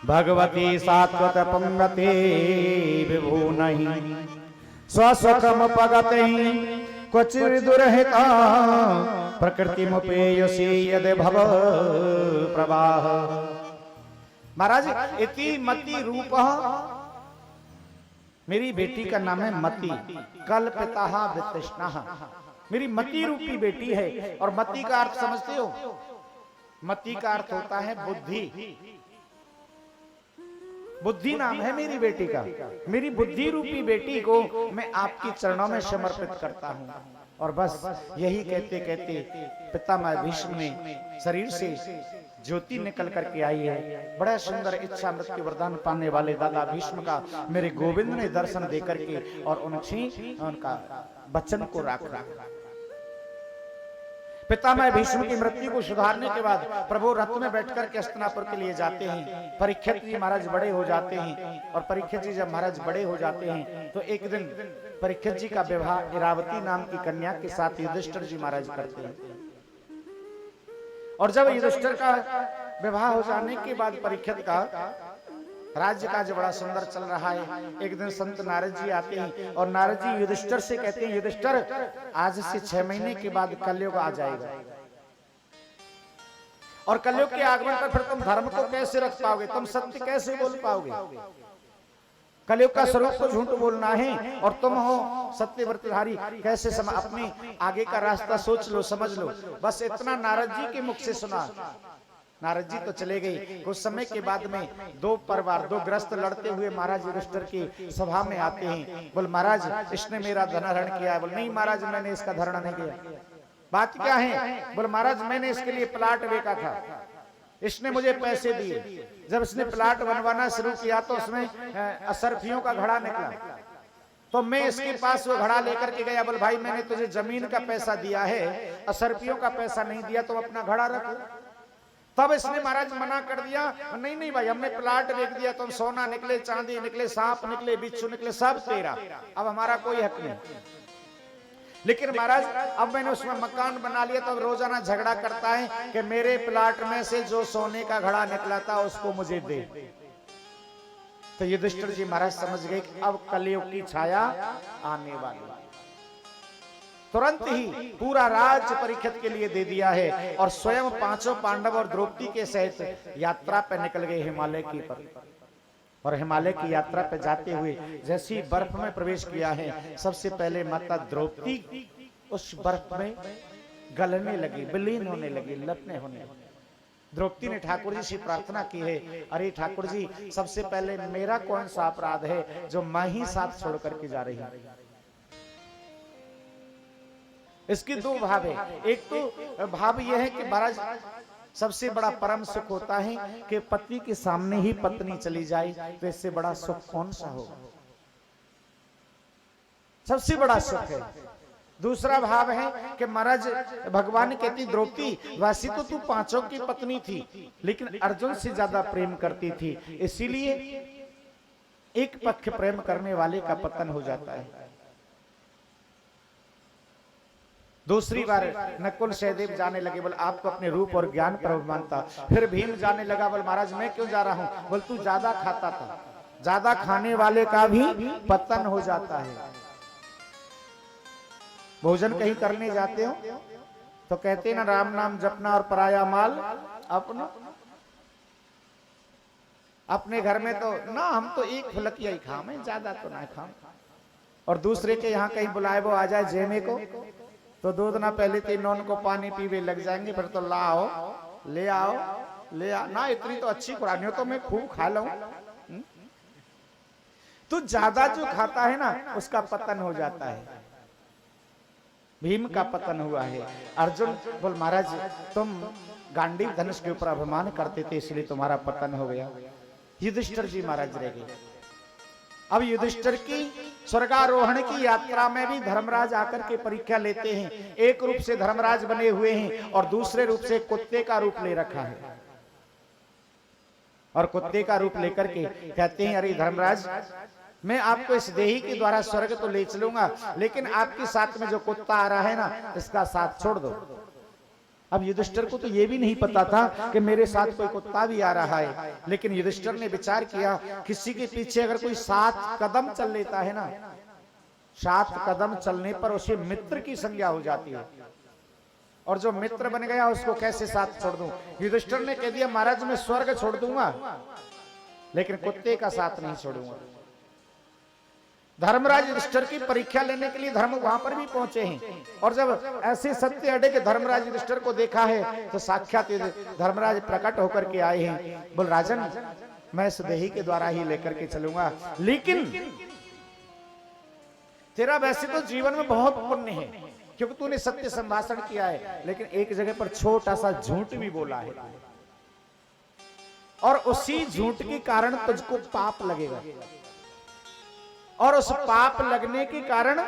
भगवती सात्वत पंगते विभुनहि स्वसुखम पगते क्वचिर दुर्हिता प्रकृति मुपेयसी यद भव प्रवाह। महाराज इति मति रूपः, मेरी बेटी का नाम है मति, कल्पितः वितृष्णः, मेरी मति रूपी बेटी है। और मति का अर्थ समझते हो? मति का अर्थ होता है बुद्धि, बुद्धि नाम है मेरी बेटी का। मेरी बुद्धि रूपी बेटी को मैं आपकी चरणों में समर्पित करता हूं। और बस यही कहते कहते पितामह भीष्म ने शरीर से ज्योति निकल करके आई है। बड़ा सुंदर इच्छा मृत्यु वरदान पाने वाले दादा भीष्म का मेरे गोविंद ने दर्शन दे करके और उनका वचन को रखा। पितामह भीष्म की मृत्यु को सुधारने के बाद प्रभु रथ में बैठकर के हस्तिनापुर के लिए जाते हैं। परीक्षित जी महाराज बड़े हो जाते हैं, और परीक्षित जी जब महाराज बड़े हो जाते हैं तो एक दिन परीक्षित जी का विवाह इरावती नाम की कन्या के साथ युधिष्ठिर जी महाराज करते हैं। और जब युधिष्ठिर का विवाह हो जाने के बाद परीक्षित का राज्य काज बड़ा सुंदर चल रहा है। एक दिन संत नारद जी आते हैं और नारद जी युधिष्ठिर से कहते हैं युधिष्ठिर आज से 6 महीने के बाद कलयुग आ जाएगा, और कलयुग के आगमन पर फिर तुम धर्म को कैसे रख पाओगे, तुम सत्य कैसे बोल पाओगे? कलयुग का स्वरूप तो झूठ बोलना है, और तुम हो सत्यव्रतधारी, कैसे अपने आगे का रास्ता सोच लो, समझ लो। बस इतना नारद जी के मुख से सुना। नारद जी तो चले गए। कुछ समय के बाद में दो ग्रस्त लड़ते हुए महाराज युधिष्ठिर की सभा में आते हैं। बोल महाराज इसने मेरा धनहरण किया है। बोल नहीं महाराज मैंने इसका धरण नहीं किया। बात क्या है? बोल महाराज मैंने इसके लिए प्लाट बेचा था, इसने मुझे पैसे दिए। जब इसने प्लाट बनवाना शुरू किया तो उसमें असरफियों का घड़ा निकला, तो मैं इसके पास वो घड़ा लेकर के गया। बोल भाई मैंने तुझे जमीन का पैसा दिया है, असरफियों का पैसा नहीं दिया, तो अपना घड़ा रखो। तब इसने महाराज मना कर दिया, नहीं नहीं भाई हमने प्लाट बेच दिया, तुम सोना निकले, चांदी निकले, सांप निकले, बिच्छू निकले, सब तेरा, अब हमारा कोई हक नहीं। लेकिन महाराज अब मैंने उसमें मकान बना लिया, तो अब रोजाना झगड़ा करता है कि मेरे प्लाट में से जो सोने का घड़ा निकला था उसको मुझे दे। तो युधिष्ठिर जी महाराज समझ गए कि अब कलयुग की छाया आने वाली। तुरंत ही पूरा राज्य परीक्षित के लिए दे दिया है, और स्वयं पांचों पांडव और द्रौपदी के सहित यात्रा पर निकल गए हिमालय की पर। और हिमालय की यात्रा पर जाते हुए जैसी बर्फ में प्रवेश किया है, सबसे पहले माता द्रौपदी उस बर्फ में गलने लगी, विलीन होने लगी, लपने होने लगी। द्रौपदी ने ठाकुर जी से प्रार्थना की है, अरे ठाकुर जी सबसे पहले मेरा कौन सा अपराध है जो मैं ही साथ छोड़ करके जा रही हूं। इसके दो भाव है। एक तो भाव यह है कि महाराज सबसे बड़ा परम सुख होता है कि पति के सामने ही पत्नी चली जाए, तो इससे बड़ा सुख कौन सा होगा? सबसे बड़ा सुख है। दूसरा भाव है कि महाराज भगवान कहती द्रौपदी वैसे तो तू पांचों की पत्नी थी, लेकिन अर्जुन से ज्यादा प्रेम करती थी, इसीलिए एक पक्ष प्रेम करने वाले का पतन हो जाता है। दूसरी बार नकुल सहदेव जाने लगे, बोल आपको अपने रूप और ज्ञान पर मानता। फिर भीम जाने लगा, बोल महाराज मैं क्यों जा रहा हूं? बोल तू ज्यादा खाता था, ज्यादा खाने वाले का भी पतन हो जाता है। भोजन कहीं करने जाते हो तो कहते ना राम नाम जपना और पराया माल अपना। अपने घर में तो ना हम तो एक फुलकिया ही खाएं, ज्यादा तो ना खाएं। और दूसरे के यहाँ कहीं बुलाए वो आ जाए जेमे को, तो दूध ना पहले तो नॉन को पानी पीवे लग जाएंगे, फिर तो लाओ ले आओ ले आओ ना, इतनी तो अच्छी खुराक हो तो मैं खूब खा लूं। तो ज्यादा जो खाता है ना उसका पतन हो जाता है। भीम का पतन हुआ है। अर्जुन बोल महाराज तुम गांडीव धनुष के ऊपर अभिमान करते थे इसलिए तुम्हारा पतन हो गया। युधिष्ठिर जी महाराज रह गए। अब युधिष्ठिर की स्वर्गारोहण की यात्रा में भी धर्मराज आकर के परीक्षा लेते हैं। एक रूप से धर्मराज बने हुए हैं और दूसरे रूप से कुत्ते का रूप ले रखा है। और कुत्ते का रूप लेकर के कहते हैं अरे धर्मराज मैं आपको इस देही के द्वारा स्वर्ग तो ले चलूंगा, लेकिन आपके साथ में जो कुत्ता आ रहा है ना इसका साथ छोड़ दो। अब युधिष्ठिर को तो ये भी नहीं पता था कि मेरे साथ कोई कुत्ता भी आ रहा है, लेकिन युधिष्ठिर ने विचार किया किसी के पीछे अगर कोई 7 कदम चल लेता है ना, 7 कदम चलने पर उसे मित्र की संज्ञा हो जाती है, और जो मित्र बन गया उसको कैसे साथ छोड़ दूं। युधिष्ठिर ने कह दिया महाराज मैं स्वर्ग छोड़ दूंगा लेकिन कुत्ते का साथ नहीं छोड़ूंगा। धर्मराज युधिष्ठिर की परीक्षा लेने के लिए धर्म वहां पर भी पहुंचे हैं, और जब ऐसे सत्य अड़े के धर्मराज युधिष्ठिर को देखा है तो साक्षात धर्मराज प्रकट होकर के आए हैं। बोल राजन मैं इस देही के द्वारा ही लेकर के चलूंगा, लेकिन तेरा वैसे तो जीवन में बहुत पुण्य है क्योंकि तूने सत्य संभाषण किया है, लेकिन एक जगह पर छोटा सा झूठ भी बोला है, और उसी झूठ के कारण तुझको पाप लगेगा, और उस पाप लगने के कारण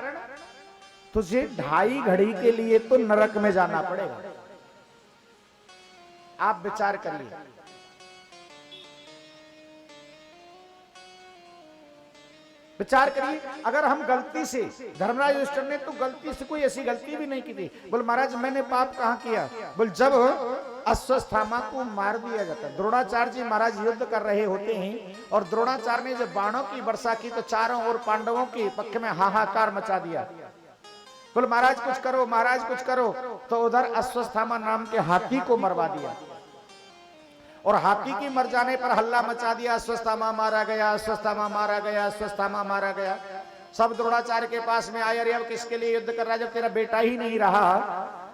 तुझे 2.5 घड़ी के लिए तो नरक में जाना पड़ेगा। आप विचार करिए। विचार करिए अगर हम गलती से, धर्मराज युधिष्ठिर ने तो गलती से कोई ऐसी गलती भी नहीं की थी। बोल महाराज मैंने पाप कहां किया? बोल जब अश्वत्थामा को मार दिया जाता है, द्रोणाचार्य जी महाराज युद्ध कर रहे होते हैं और द्रोणाचार्य ने जब बाणों की वर्षा की तो चारों ओर पांडवों के पक्ष में हाहाकार मचा दिया। बोल महाराज कुछ करो, महाराज कुछ करो, तो उधर अश्वत्थामा नाम के हाथी को मरवा दिया। और हाथी की मर जाने पर हल्ला मचा दिया, अश्वत्थामा मारा गया, अश्वत्थामा मारा गया, अश्वत्थामा मारा गया। सब द्रोणाचार्य के पास में आए, अरे अब किसके लिए युद्ध कर रहा है? जब तेरा बेटा ही नहीं रहा,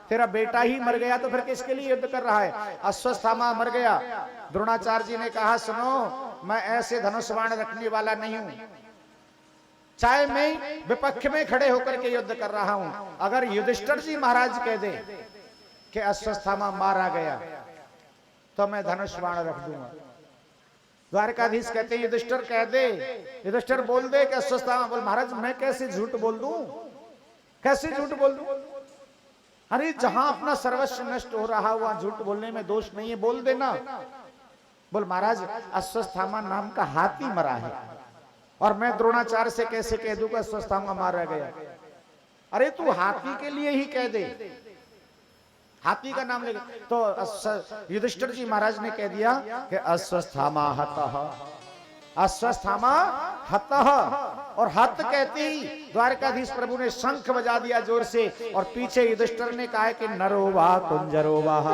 तेरा बेटा ही मर गया तो फिर किसके लिए युद्ध कर रहा है? अश्वत्थामा मर गया। द्रोणाचार्य जी ने कहा, सुनो, मैं ऐसे धनुष बाण रखने वाला नहीं हूं, चाहे मैं विपक्ष में खड़े होकर के युद्ध कर रहा हूं, अगर युधिष्ठिर जी महाराज कह दे कि अश्वत्थामा मारा गया तो मैं धनुष बाण रख दूंगा। द्वारकाधीश कहते हैं युधिष्ठिर कह दे, युधिष्ठिर बोल दे कि अश्वत्थामा। बोल महाराज मैं कैसे झूठ बोल दूं, कैसे झूठ बोल दूं? अरे जहां अपना सर्वस्व नष्ट हो रहा वहां झूठ बोलने में दोष नहीं है, बोल देना। बोल महाराज अश्वत्थामा नाम का हाथी मरा है और मैं द्रोणाचार्य से कैसे कह दूं कि अश्वत्थामा मारा गया? अरे तू हाथी के लिए ही कह दे, हाथी का नाम लेके। तो युधिष्ठिर जी महाराज ने कह दिया कि अश्वत्थामा हतः, अश्वत्थामा हतः। और हत कहते ही द्वारकाधीश प्रभु ने शंख बजा दिया जोर से, और पीछे युधिष्ठिर ने कहा कि नरो वा कुंजरो वाह।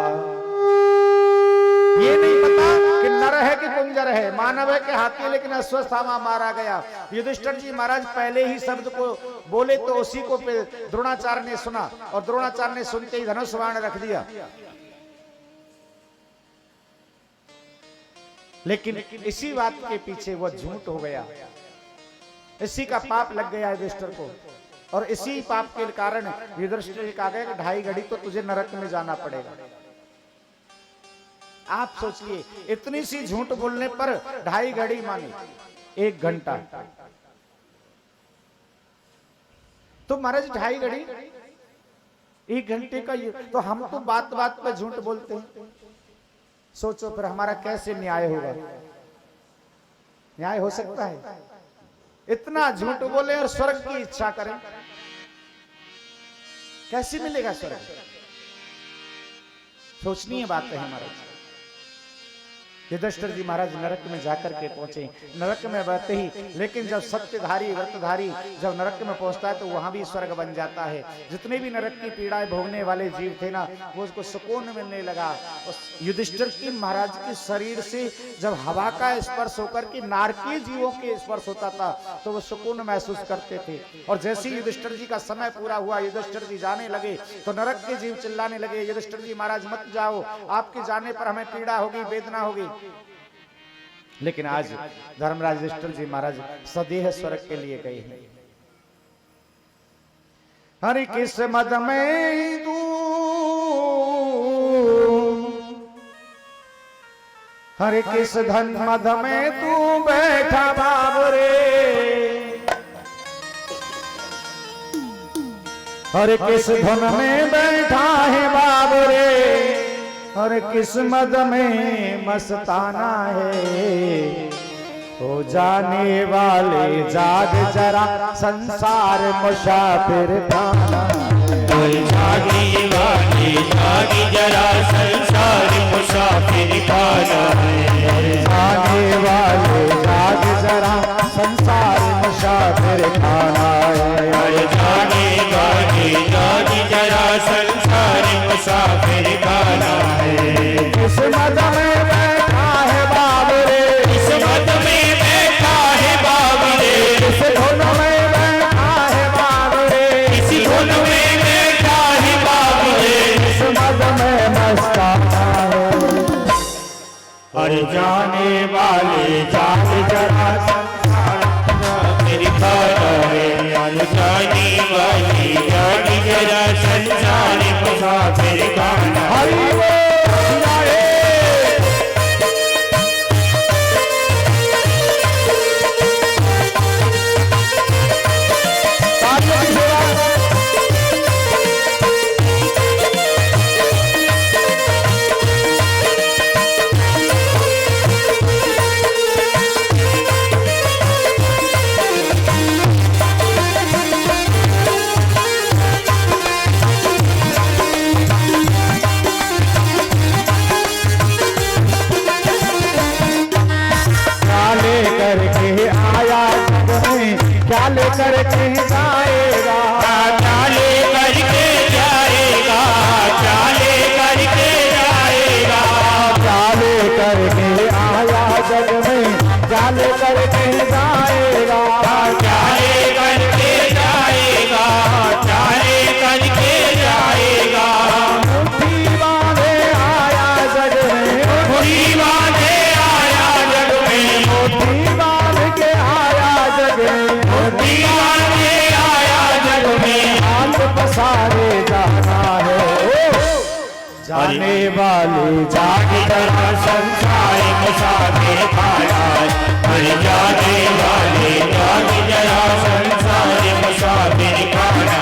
ये नहीं पता कि नर है कि कुंजर है, मानव है कि हाथी, लेकिन अश्वत्थामा मारा गया। युधिष्ठिर जी महाराज पहले ही शब्द को बोले तो उसी को द्रोणाचार्य ने सुना, और द्रोणाचार्य ने सुनते ही धनुष बाण रख दिया। लेकिन इसी बात के पीछे वो झूठ हो गया, इसी का पाप लग गया युधिष्ठिर को, और इसी पाप के कारण युधिष्ठिर कहा गया कि 2.5 घड़ी तो तुझे नरक में जाना पड़ेगा। आप सोचिए, इतनी सी झूठ बोलने पर 2.5 घड़ी मानी 1 घंटा, तो महाराज 2.5 घड़ी 1 घंटे का, तो हम तो बात बात पे झूठ बोलते हैं। सोचो फिर हमारा कैसे न्याय होगा? न्याय हो सकता है? इतना झूठ बोले और स्वर्ग की इच्छा करें, कैसे मिलेगा स्वर्ग? सोचनीय बात है हमारे। युधिष्ठिर जी महाराज नरक में जाकर के पहुंचे, नरक में बहते ही, लेकिन जब सत्यधारी व्रतधारी जब नरक में पहुंचता है तो वहां भी स्वर्ग बन जाता है। जितने भी नरक की पीड़ाएं भोगने वाले जीव थे ना, वो उसको सुकून मिलने लगा। उस युधिष्ठिर की महाराज के शरीर से जब हवा का स्पर्श होकर के नारकीय जीवों के स्पर्श होता था तो वो सुकून महसूस करते थे। और जैसे ही युधिष्ठिर जी का समय पूरा हुआ, युधिष्ठिर जी जाने लगे तो नरक के जीव चिल्लाने लगे, युधिष्ठिर जी महाराज मत जाओ, आपके जाने पर हमें पीड़ा होगी, वेदना होगी। लेकिन आज धर्मराज युधिष्ठिर जी महाराज सदेह स्वर्ग के लिए गए हैं। हरि किस्मत में तू, हरि किस धन मद में तू बैठा बाबरे, हरि किस धन में बैठा है बाबरे, और किस्मत में मस्ताना है। हो जाने वाले जाग जरा, संसार मुसाफिर खाना है। जाने वाले जाग जरा, संसार मुसाफिर खाना है। जाने वाले जाग जरा, संसार मुसाफिर खाना है। जाने वाले जाग जरा, संसार मुसाफिर खाना है। किस्मत में बैठा है बाबरे, किस्मत में बैठा है बाबरे, किस धुन में बैठा है बाबरे, किसी धुन में बैठा है बाबरे। किस्मत में मस्ताना है। और जाने वाले जाग जरा, संसार मुसाफिर खाना है। जाने वाले जाग जरा, संसार मुसाफिर खाना है। क्या लेकर के जाएगा, क्या लेकर के जाएगा, क्या लेकर के जाएगा, क्या लेकर जाने वाले जाग जरा संसार मुसाफिर खाना अरे जाने वाले जाग जरा संसार मुसाफिर खाना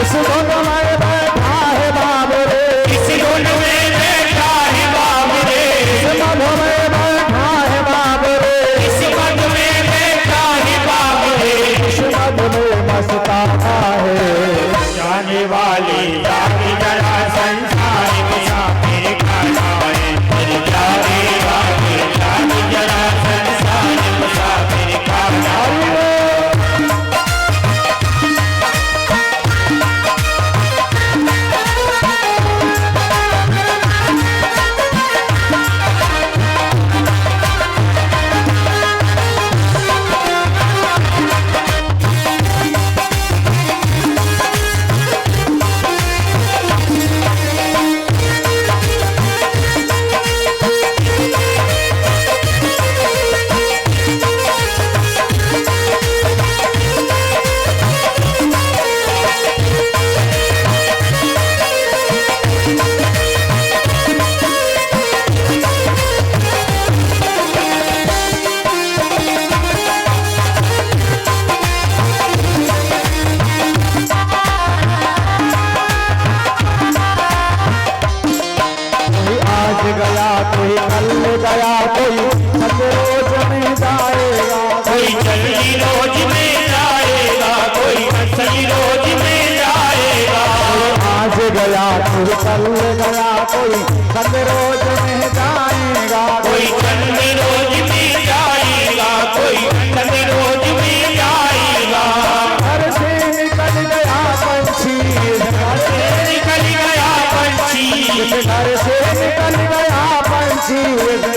इस धुन में बैठा है बाबू रे इस धुन में बैठा है बाबू रे इस मध में बैठा है बाबू रे इस मध में बैठा है बाबू रे इस मध में मस्ताना है जाने वाले जाग जरा संसार मुसाफिर खाना है अरे जाने वाले जाग जरा संसार मुसाफिर खाना गया कोई कल गया कोई रोज में जाएगा कोई जल्दी रोज में जाएगा कोई असली रोज में जाएगा आज गया कोई कल गया कोई रोज में जाएगा कोई जल्दी रोज में जाएगा कोई असली रोज में जाएगा घर से निकल गया पंछी घर से निकल गया पंछी घर से निकल गया पंछी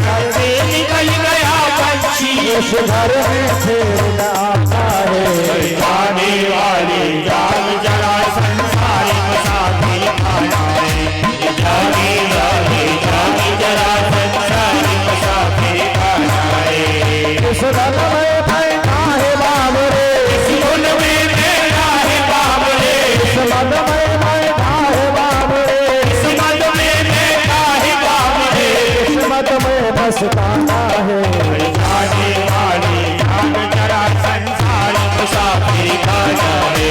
घर से निकल गया पंछी उस घर में फिर आता है जाने वाले जाग जरा संसार मुसाफिर खाना है जाने वाले जाग जरा संसार मुसाफिर खाना है इस धन में बैठा है बाबू रे इस धुन में बैठा है बाबू रे इस मद में बैठा है बाबू रे इस मद में बैठा है बाबू रे इस मद में मस्ताना है जाने वाले जाग जरा संसार मुसाफिर खाना है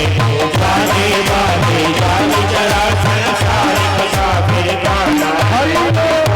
जाने वाले जाग जरा संसार मुसाफिर खाना हरि बोल।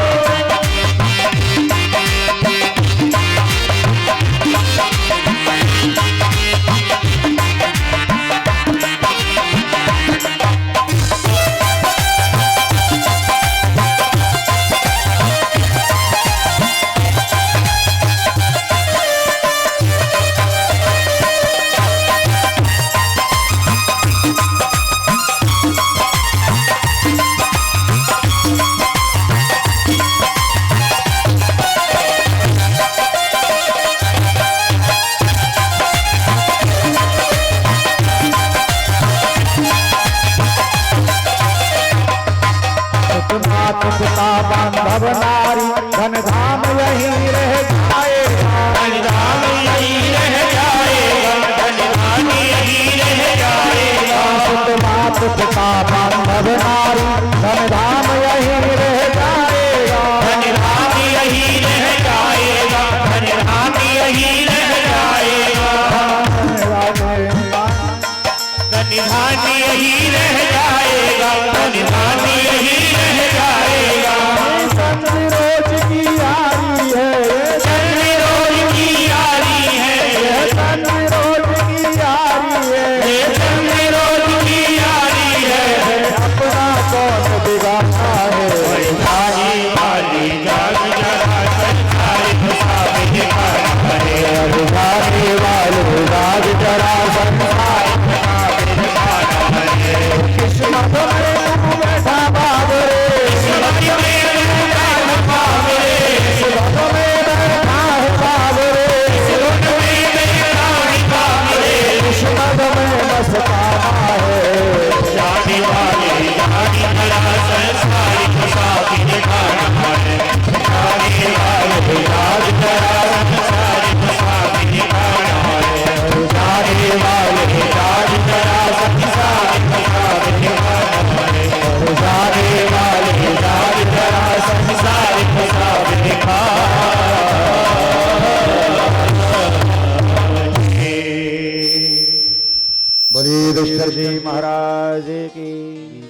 महाराज की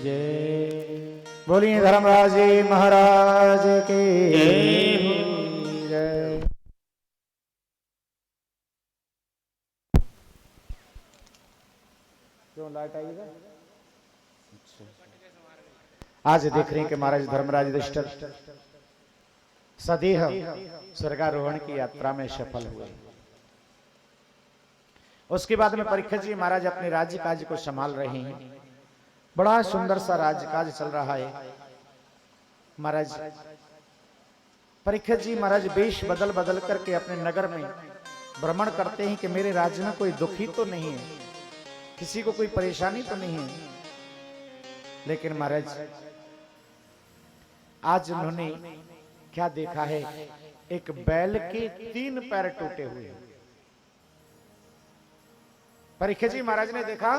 जय। बोलिए धर्मराज जी महाराज की जय। क्यों लाइट आई इधर? आज देख रहे हैं कि महाराज धर्मराज युधिष्ठिर सदेह स्वर्गारोहण की यात्रा में सफल हुए। उसके बाद में परीक्षित जी महाराज अपने राज्य काज को संभाल रहे हैं। बड़ा सुंदर सा राज्य काज चल रहा है। महाराज परीक्षित जी महाराज वेश बदल बदल करके अपने नगर में भ्रमण करते हैं कि मेरे राज्य में कोई दुखी तो नहीं है, किसी को कोई परेशानी तो नहीं है। लेकिन महाराज आज उन्होंने क्या देखा है, एक बैल के 3 पैर टूटे हुए। परीक्षित जी महाराज ने देखा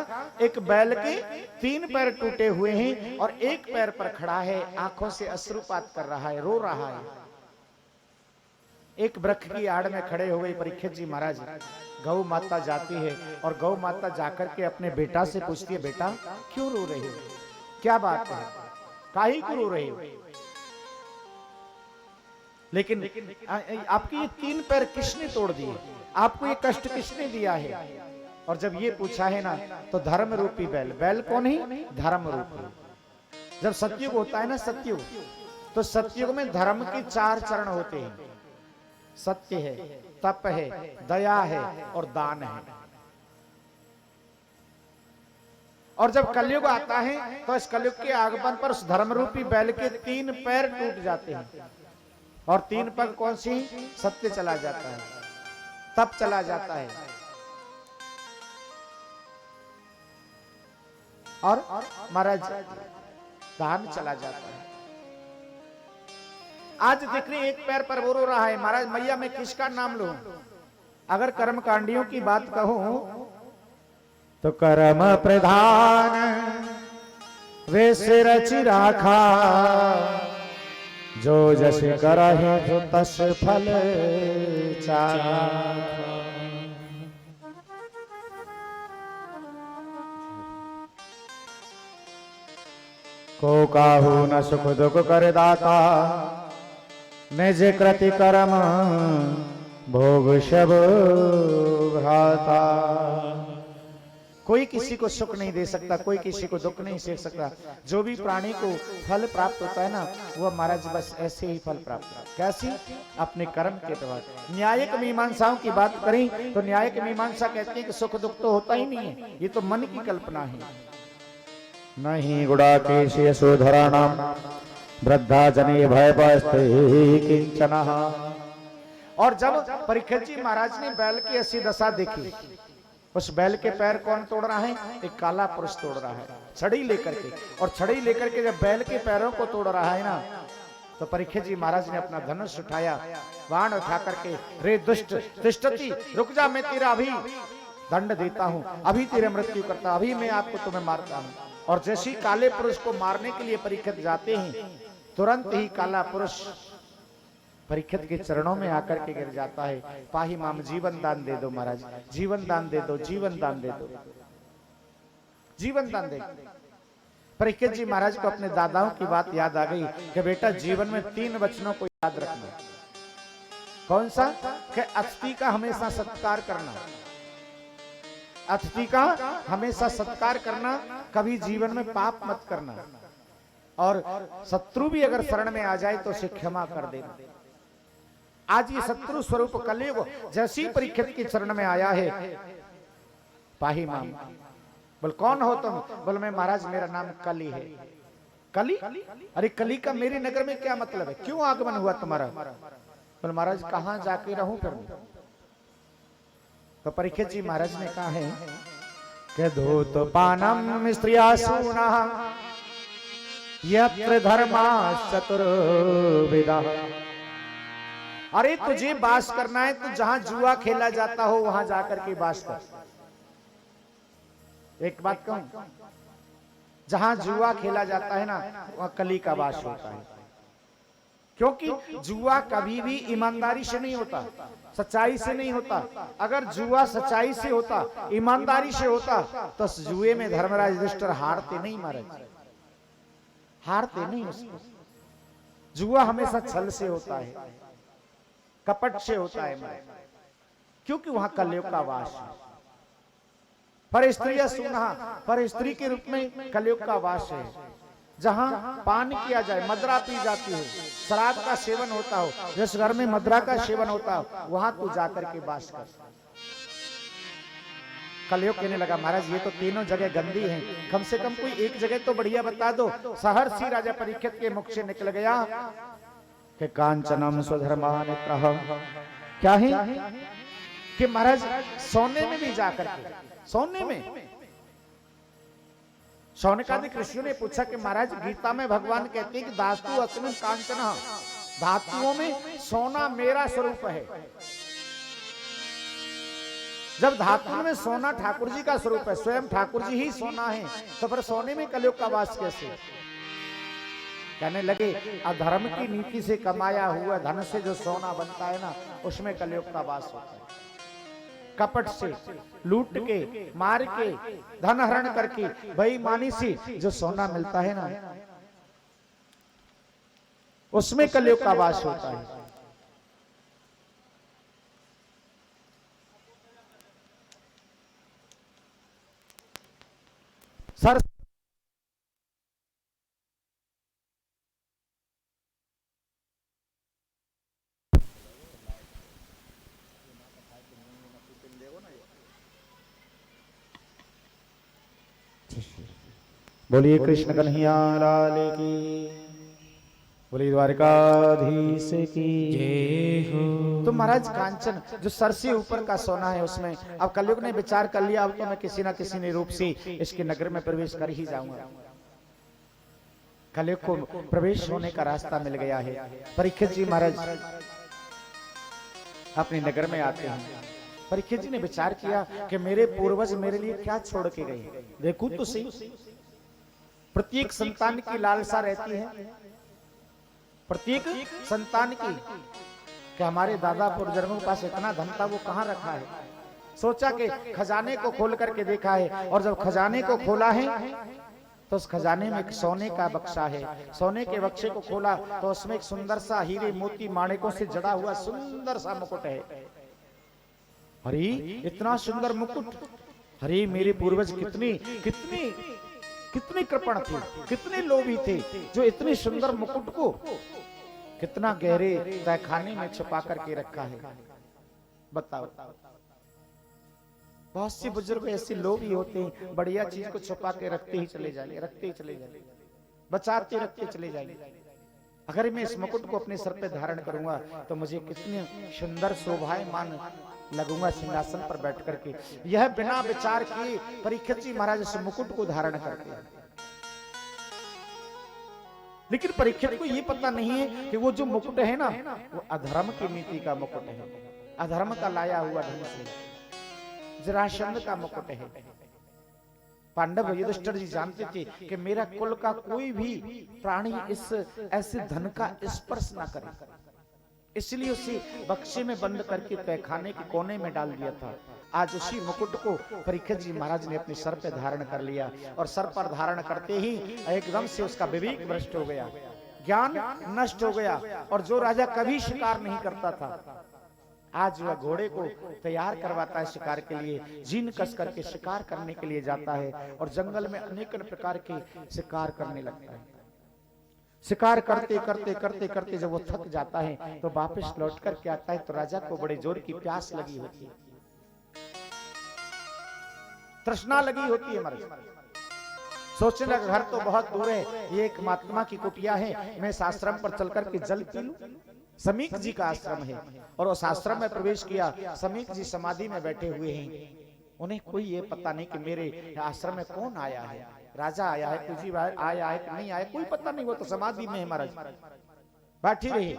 एक बैल के 3 पैर टूटे हुए हैं और एक पैर पर खड़ा है, आंखों से अश्रुपात कर रहा है, रो रहा है। एक वृक्ष की आड़ में खड़े हुए परीक्षित जी महाराज, गौ माता जाती है और गौ माता जाकर के अपने बेटा से पूछती है, बेटा क्यों रो रहे हो, क्या बात है, काहे को रो रहे हो? लेकिन आपके ये 3 पैर किसने तोड़ दिए, आपको ये कष्ट किसने दिया है? और जब ये पूछा है ना, तो धर्म रूपी बैल। बैल कौन है? धर्म रूपी। जब सतयुग होता है ना, सतयुग, तो सतयुग में धर्म के 4 चरण होते हैं। सत्य है, तप है, दया है और दान है। और जब कलयुग आता है तो इस कलयुग के आगमन पर उस धर्म रूपी बैल के 3 पैर टूट जाते हैं और 3 पग कौन सी? सत्य चला जाता है, तप चला जाता है और महाराज दान चला जाता है। आज देख रहे एक पैर पर वो रो रहा है। महाराज मैया मैं किसका नाम लूं? अगर कर्म कांडियों की बात कहूं तो कर्म प्रधान वे सिर चिराखा, जो जस करहि जो तस फल चाखा। को काहू न सुख दुख कर दाता, निज कृति कर्म भोग सब भ्राता। कोई किसी को सुख नहीं दे सकता, कोई किसी को दुख नहीं दे सकता। जो भी प्राणी को फल प्राप्त होता है ना, वो महाराज बस ऐसे ही फल प्राप्त होता है। कैसी? अपने कर्म के द्वारा। न्यायिक मीमांसाओं की बात करें तो न्यायिक मीमांसा कहते हैं कि सुख दुख तो होता ही नहीं है, ये तो मन की कल्पना है। नहीं गुड़ाकेश यशोधराणाम वृद्धा जने भय किंचन। और जब परीक्षित जी महाराज ने बैल की ऐसी दशा देखी, उस बैल के पैर कौन तोड़ रहा है? एक काला पुरुष तोड़ रहा है छड़ी लेकर के। और छड़ी लेकर के जब बैल के पैरों को तोड़ रहा है ना, तो परीक्षित जी महाराज ने अपना धनुष उठाया, बाण उठा करके, रे दुष्ट तिष्ठति, रुक जा, मैं तेरा अभी दंड देता हूं, अभी तेरे मृत्यु करता, अभी मैं आपको तुम्हें मारता हूं। और जैसे ही काले पुरुष को मारने के लिए परीक्षित जाते हैं, तुरंत ही काला पुरुष परीक्षित के चरणों में आकर के गिर जाता है। पाही माम, जीवन दान दे दो महाराज, जीवन दान दे दो, जीवन दान दे दो, जीवन दान दे। परीक्षित जी महाराज को अपने दादाओं की बात याद आ गई कि बेटा जीवन में 3 वचनों को याद रखना। कौन सा? कि अतिथि का हमेशा सत्कार करना, अतिथि का हमेशा सत्कार करना, कभी जीवन में पाप मत करना, और शत्रु भी अगर शरण में आ जाए तो उसे क्षमा कर देना। आज ये शत्रु स्वरूप कलयुग जैसी परीक्षित के चरण में आया है, पाही माम। बोल कौन हो तुम? बोल मैं महाराज, मेरा नाम कली है। कली? अरे कली का मेरे नगर में क्या मतलब है, क्यों आगमन हुआ तुम्हारा? बोल महाराज कहां जाके रहूं फिर? तो परीक्षित जी महाराज ने कहा है कि धूत पानम स्त्रियासूना यत्र धर्मा चतुर्विदा। अरे तुझे बास करना है तो जहां जुआ खेला जाता हो वहां जाकर के बास कर। एक बात कहूं, जहां जुआ खेला जाता है ना, वहां कली का वास होता है। क्योंकि जुआ कभी भी ईमानदारी से नहीं होता, सच्चाई से नहीं होता। अगर जुआ सच्चाई से होता, ईमानदारी से होता, तो जुए में धर्मराज युधिष्ठिर हारते नहीं, महाराज हारते नहीं उसको। जुआ हमेशा छल से होता है, कपट से होता है महाराज, क्योंकि वहां कलयुग का वास है। पर स्त्रियां सुना, पर स्त्री के रूप में कलयुग का वास है। जहां पान किया जाए, मदरा पी जाती हो, शराब का सेवन होता हो, जिस घर में मदरा का सेवन होता हो, वहां तू जाकर के वास कर। कलयुग कहने लगा महाराज ये तो तीनों जगह गंदी हैं, कम से कम कोई एक जगह तो बढ़िया बता दो। सहर्षि राजा परीक्षित के मुख से निकल गया कि कांचनम स्वधर्मानित्रः, क्या है कि महाराज सोने में भी जाकर के, सोने में। शौनकादिक ऋषियों ने पूछा कि महाराज गीता में भगवान कहते हैं कि दास्तु अस्मिन् कांचनः, धातुओं में सोना मेरा स्वरूप है। जब धातु में सोना ठाकुर जी का स्वरूप है, स्वयं ठाकुर जी ही सोना है, तो फिर सोने में कलयुग का वास कैसे? कहने लगे अधर्म की नीति से कमाया हुआ धन से जो सोना बनता है ना, उसमें कलयुग का वास होता है। कपट से, लूट के, मार के, धन हरण करके, बेईमानी से जो सोना मिलता है ना, उसमें कलयुग का वास होता है। सर बोलिए कृष्ण कन्हैया लाल की, बोलिए द्वारकाधीश की जय हो। तो महाराज कांचन जो सर से ऊपर का सोना है उसमें, अब कलयुग ने विचार कर लिया, अब तो मैं किसी ना किसी रूप से इसके नगर में प्रवेश कर ही जाऊंगा। कलयुग को प्रवेश होने का रास्ता मिल गया है। परीक्षित जी महाराज अपने नगर में आते हैं। परीक्षित जी ने विचार किया कि मेरे पूर्वज मेरे लिए क्या छोड़ के गए। देखो तो सही, प्रत्येक संतान की लालसा रहती है, प्रत्येक संतान की, कि हमारे दादा पूर्वजों के पास इतना धन था, वो कहां रखा है। सोचा कि खजाने को खोल करके देखा है, और जब खजाने को खोला है तो उस खजाने में एक सोने का बक्सा है। सोने के बक्से को खोला तो उसमें एक सुंदर सा हीरे मोती माणिकों से जड़ा हुआ सुंदर सा मुकुट है। अरे इतना सुंदर मुकुट, अरे मेरे पूर्वज कितनी कितनी कितने कृपण थे, कितने लोभी थे, जो इतने सुंदर मुकुट को कितना गहरे तहखाने में छुपा करके रखा है। बताओ, बहुत से बुजुर्ग ऐसे लोभी होते हैं, बढ़िया चीज को छुपा के रखते ही चले जाएंगे, रखते ही चले जाएंगे, बचाते रखते चले जाएंगे। अगर मैं इस मुकुट को अपने सर पे धारण करूंगा तो मुझे कितने सुंदर शोभायमान लगूंगा सिंहासन पर बैठ करके। यह बिना विचार किए परीक्षित जी महाराज इस मुकुट को धारण करते हैं। लेकिन परीक्षित को ये पता नहीं है कि वो जो मुकुट है ना, वो अधर्म की नीति का मुकुट है, अधर्म का लाया हुआ ढंग से जरासंध का मुकुट है। पांडव युधिष्ठिर जी जानते थे कि मेरा कुल का कोई भी प्राणी इस ऐसे धन का स्पर्श ना करे, इसलिए उसे बक्से में बंद करके तहखाने के कोने में डाल दिया था। आज उसी मुकुट को परीक्षित जी महाराज ने अपने सर पे धारण कर लिया, और सर पर धारण करते ही एकदम से उसका विवेक भ्रष्ट हो गया, ज्ञान नष्ट हो गया। और जो राजा कभी शिकार नहीं करता था, आज वह घोड़े को तैयार करवाता है शिकार के लिए, जीन कस करके शिकार करने के लिए जाता है, और जंगल में अनेक प्रकार के शिकार करने लगता है। शिकार करते करते करते करते जब वो थक जाता है तो वापस लौट करके आता है, तो राजा को बड़े जोर की प्यास लगी होती है, तृष्णा लगी होती है। महाराज सोचने लगा घर तो बहुत दूर है, ये एक महात्मा की कुटिया है, मैं इस आश्रम पर चल करके जल पी लूं। समीक जी का आश्रम है, और उस आश्रम में प्रवेश किया। समीक जी समाधि में बैठे हुए हैं, उन्हें कोई ये पता नहीं कि मेरे आश्रम में कौन आया है, राजा आया है, कुछ आया है कि नहीं आया, कोई पता नहीं, वो तो समाधि में है। महाराज बैठी रही।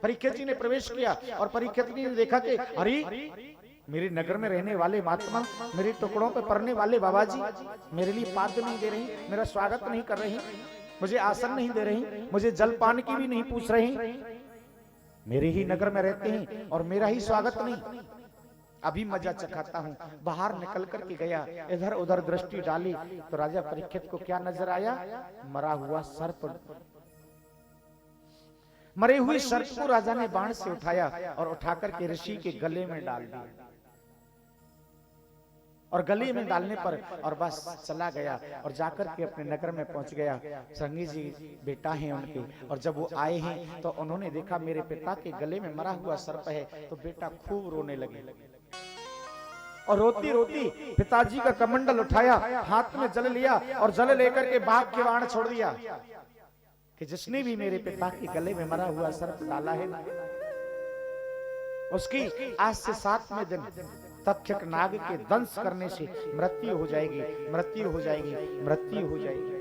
परीक्षित जी ने प्रवेश किया, और परीक्षित जी ने देखा कि अरे मेरे नगर में रहने वाले महात्मा, मेरे टुकड़ों पे पड़ने वाले बाबा जी मेरे लिए पाद्य नहीं दे रही, मेरा स्वागत नहीं कर रही, मुझे आसन नहीं दे रही, मुझे जलपान की भी नहीं पूछ रही। मेरे ही नगर में रहते हैं और मेरा ही स्वागत नहीं। अभी मजा चखाता हूँ। बाहर निकल कर के गया, इधर उधर दृष्टि डाली तो राजा परीक्षित को क्या नजर आया? मरा हुआ सर्प। मरे हुए सर्प को राजा ने बाण से उठाया और उठाकर के ऋषि के गले में डाल दिया। और गले में डालने पर और बस चला गया और जाकर के अपने नगर में पहुंच गया। संगी जी बेटा हैं उनके, और जब वो आए हैं तो उन्होंने देखा मेरे पिता के गले में मरा हुआ सर्प है, तो बेटा खूब रोने लगे। और रोती रोती पिताजी का कमंडल उठाया, हाथ में जल लिया और जल लेकर के बाघ के बाण छोड़ दिया कि जिसने भी मेरे पिता के गले में मरा हुआ सर्प डाला है ना, उसकी आज से 7वें दिन तक्षक नाग के दंश करने से मृत्यु हो जाएगी, मृत्यु हो जाएगी, मृत्यु हो जाएगी।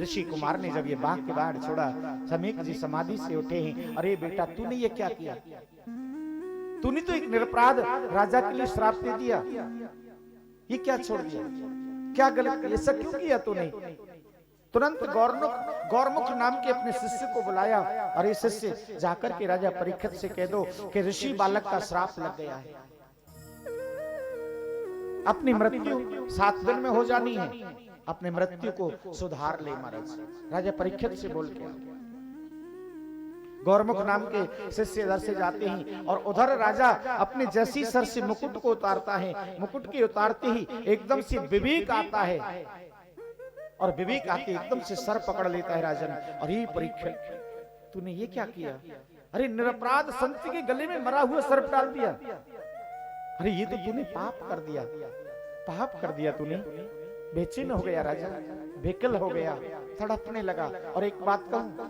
ऋषि कुमार ने जब ये बाघ के बाण छोड़ा, समीक जी समाधि से उठे हैं। अरे बेटा तूने ये क्या किया? तूने तो एक निरपराध राजा के लिए श्राप दे दिया, ये क्या छोड़ दिया? क्या गलत किया? ऐसा क्यों किया तूने? तुरंत गौरमुख नाम के अपने शिष्य को बुलाया। अरे शिष्य, जाकर के राजा परीक्षित से कह दो कि ऋषि बालक का श्राप लग गया है, अपनी मृत्यु 7 दिन में हो जानी है, अपने मृत्यु को सुधार ले महाराज। राजा परीक्षित से बोल के गौरमुख नाम के शिष्य इधर से जाते हैं और उधर राजा अपने जैसी सर से मुकुट को उतारता है। मुकुट के उतारते ही एकदम से विवेक आता है, और विवेक आके एकदम से सर पकड़ लेता है राजन। अरे परीक्षित, तूने ये क्या किया? अरे निरपराध संत के गले में मरा हुआ सर्प डाल दिया। अरे ये तो तूने पाप कर दिया, पाप कर दिया तूने। बेचैन हो गया राजा, बेकल हो गया, तड़पने लगा। और एक बात कहूं,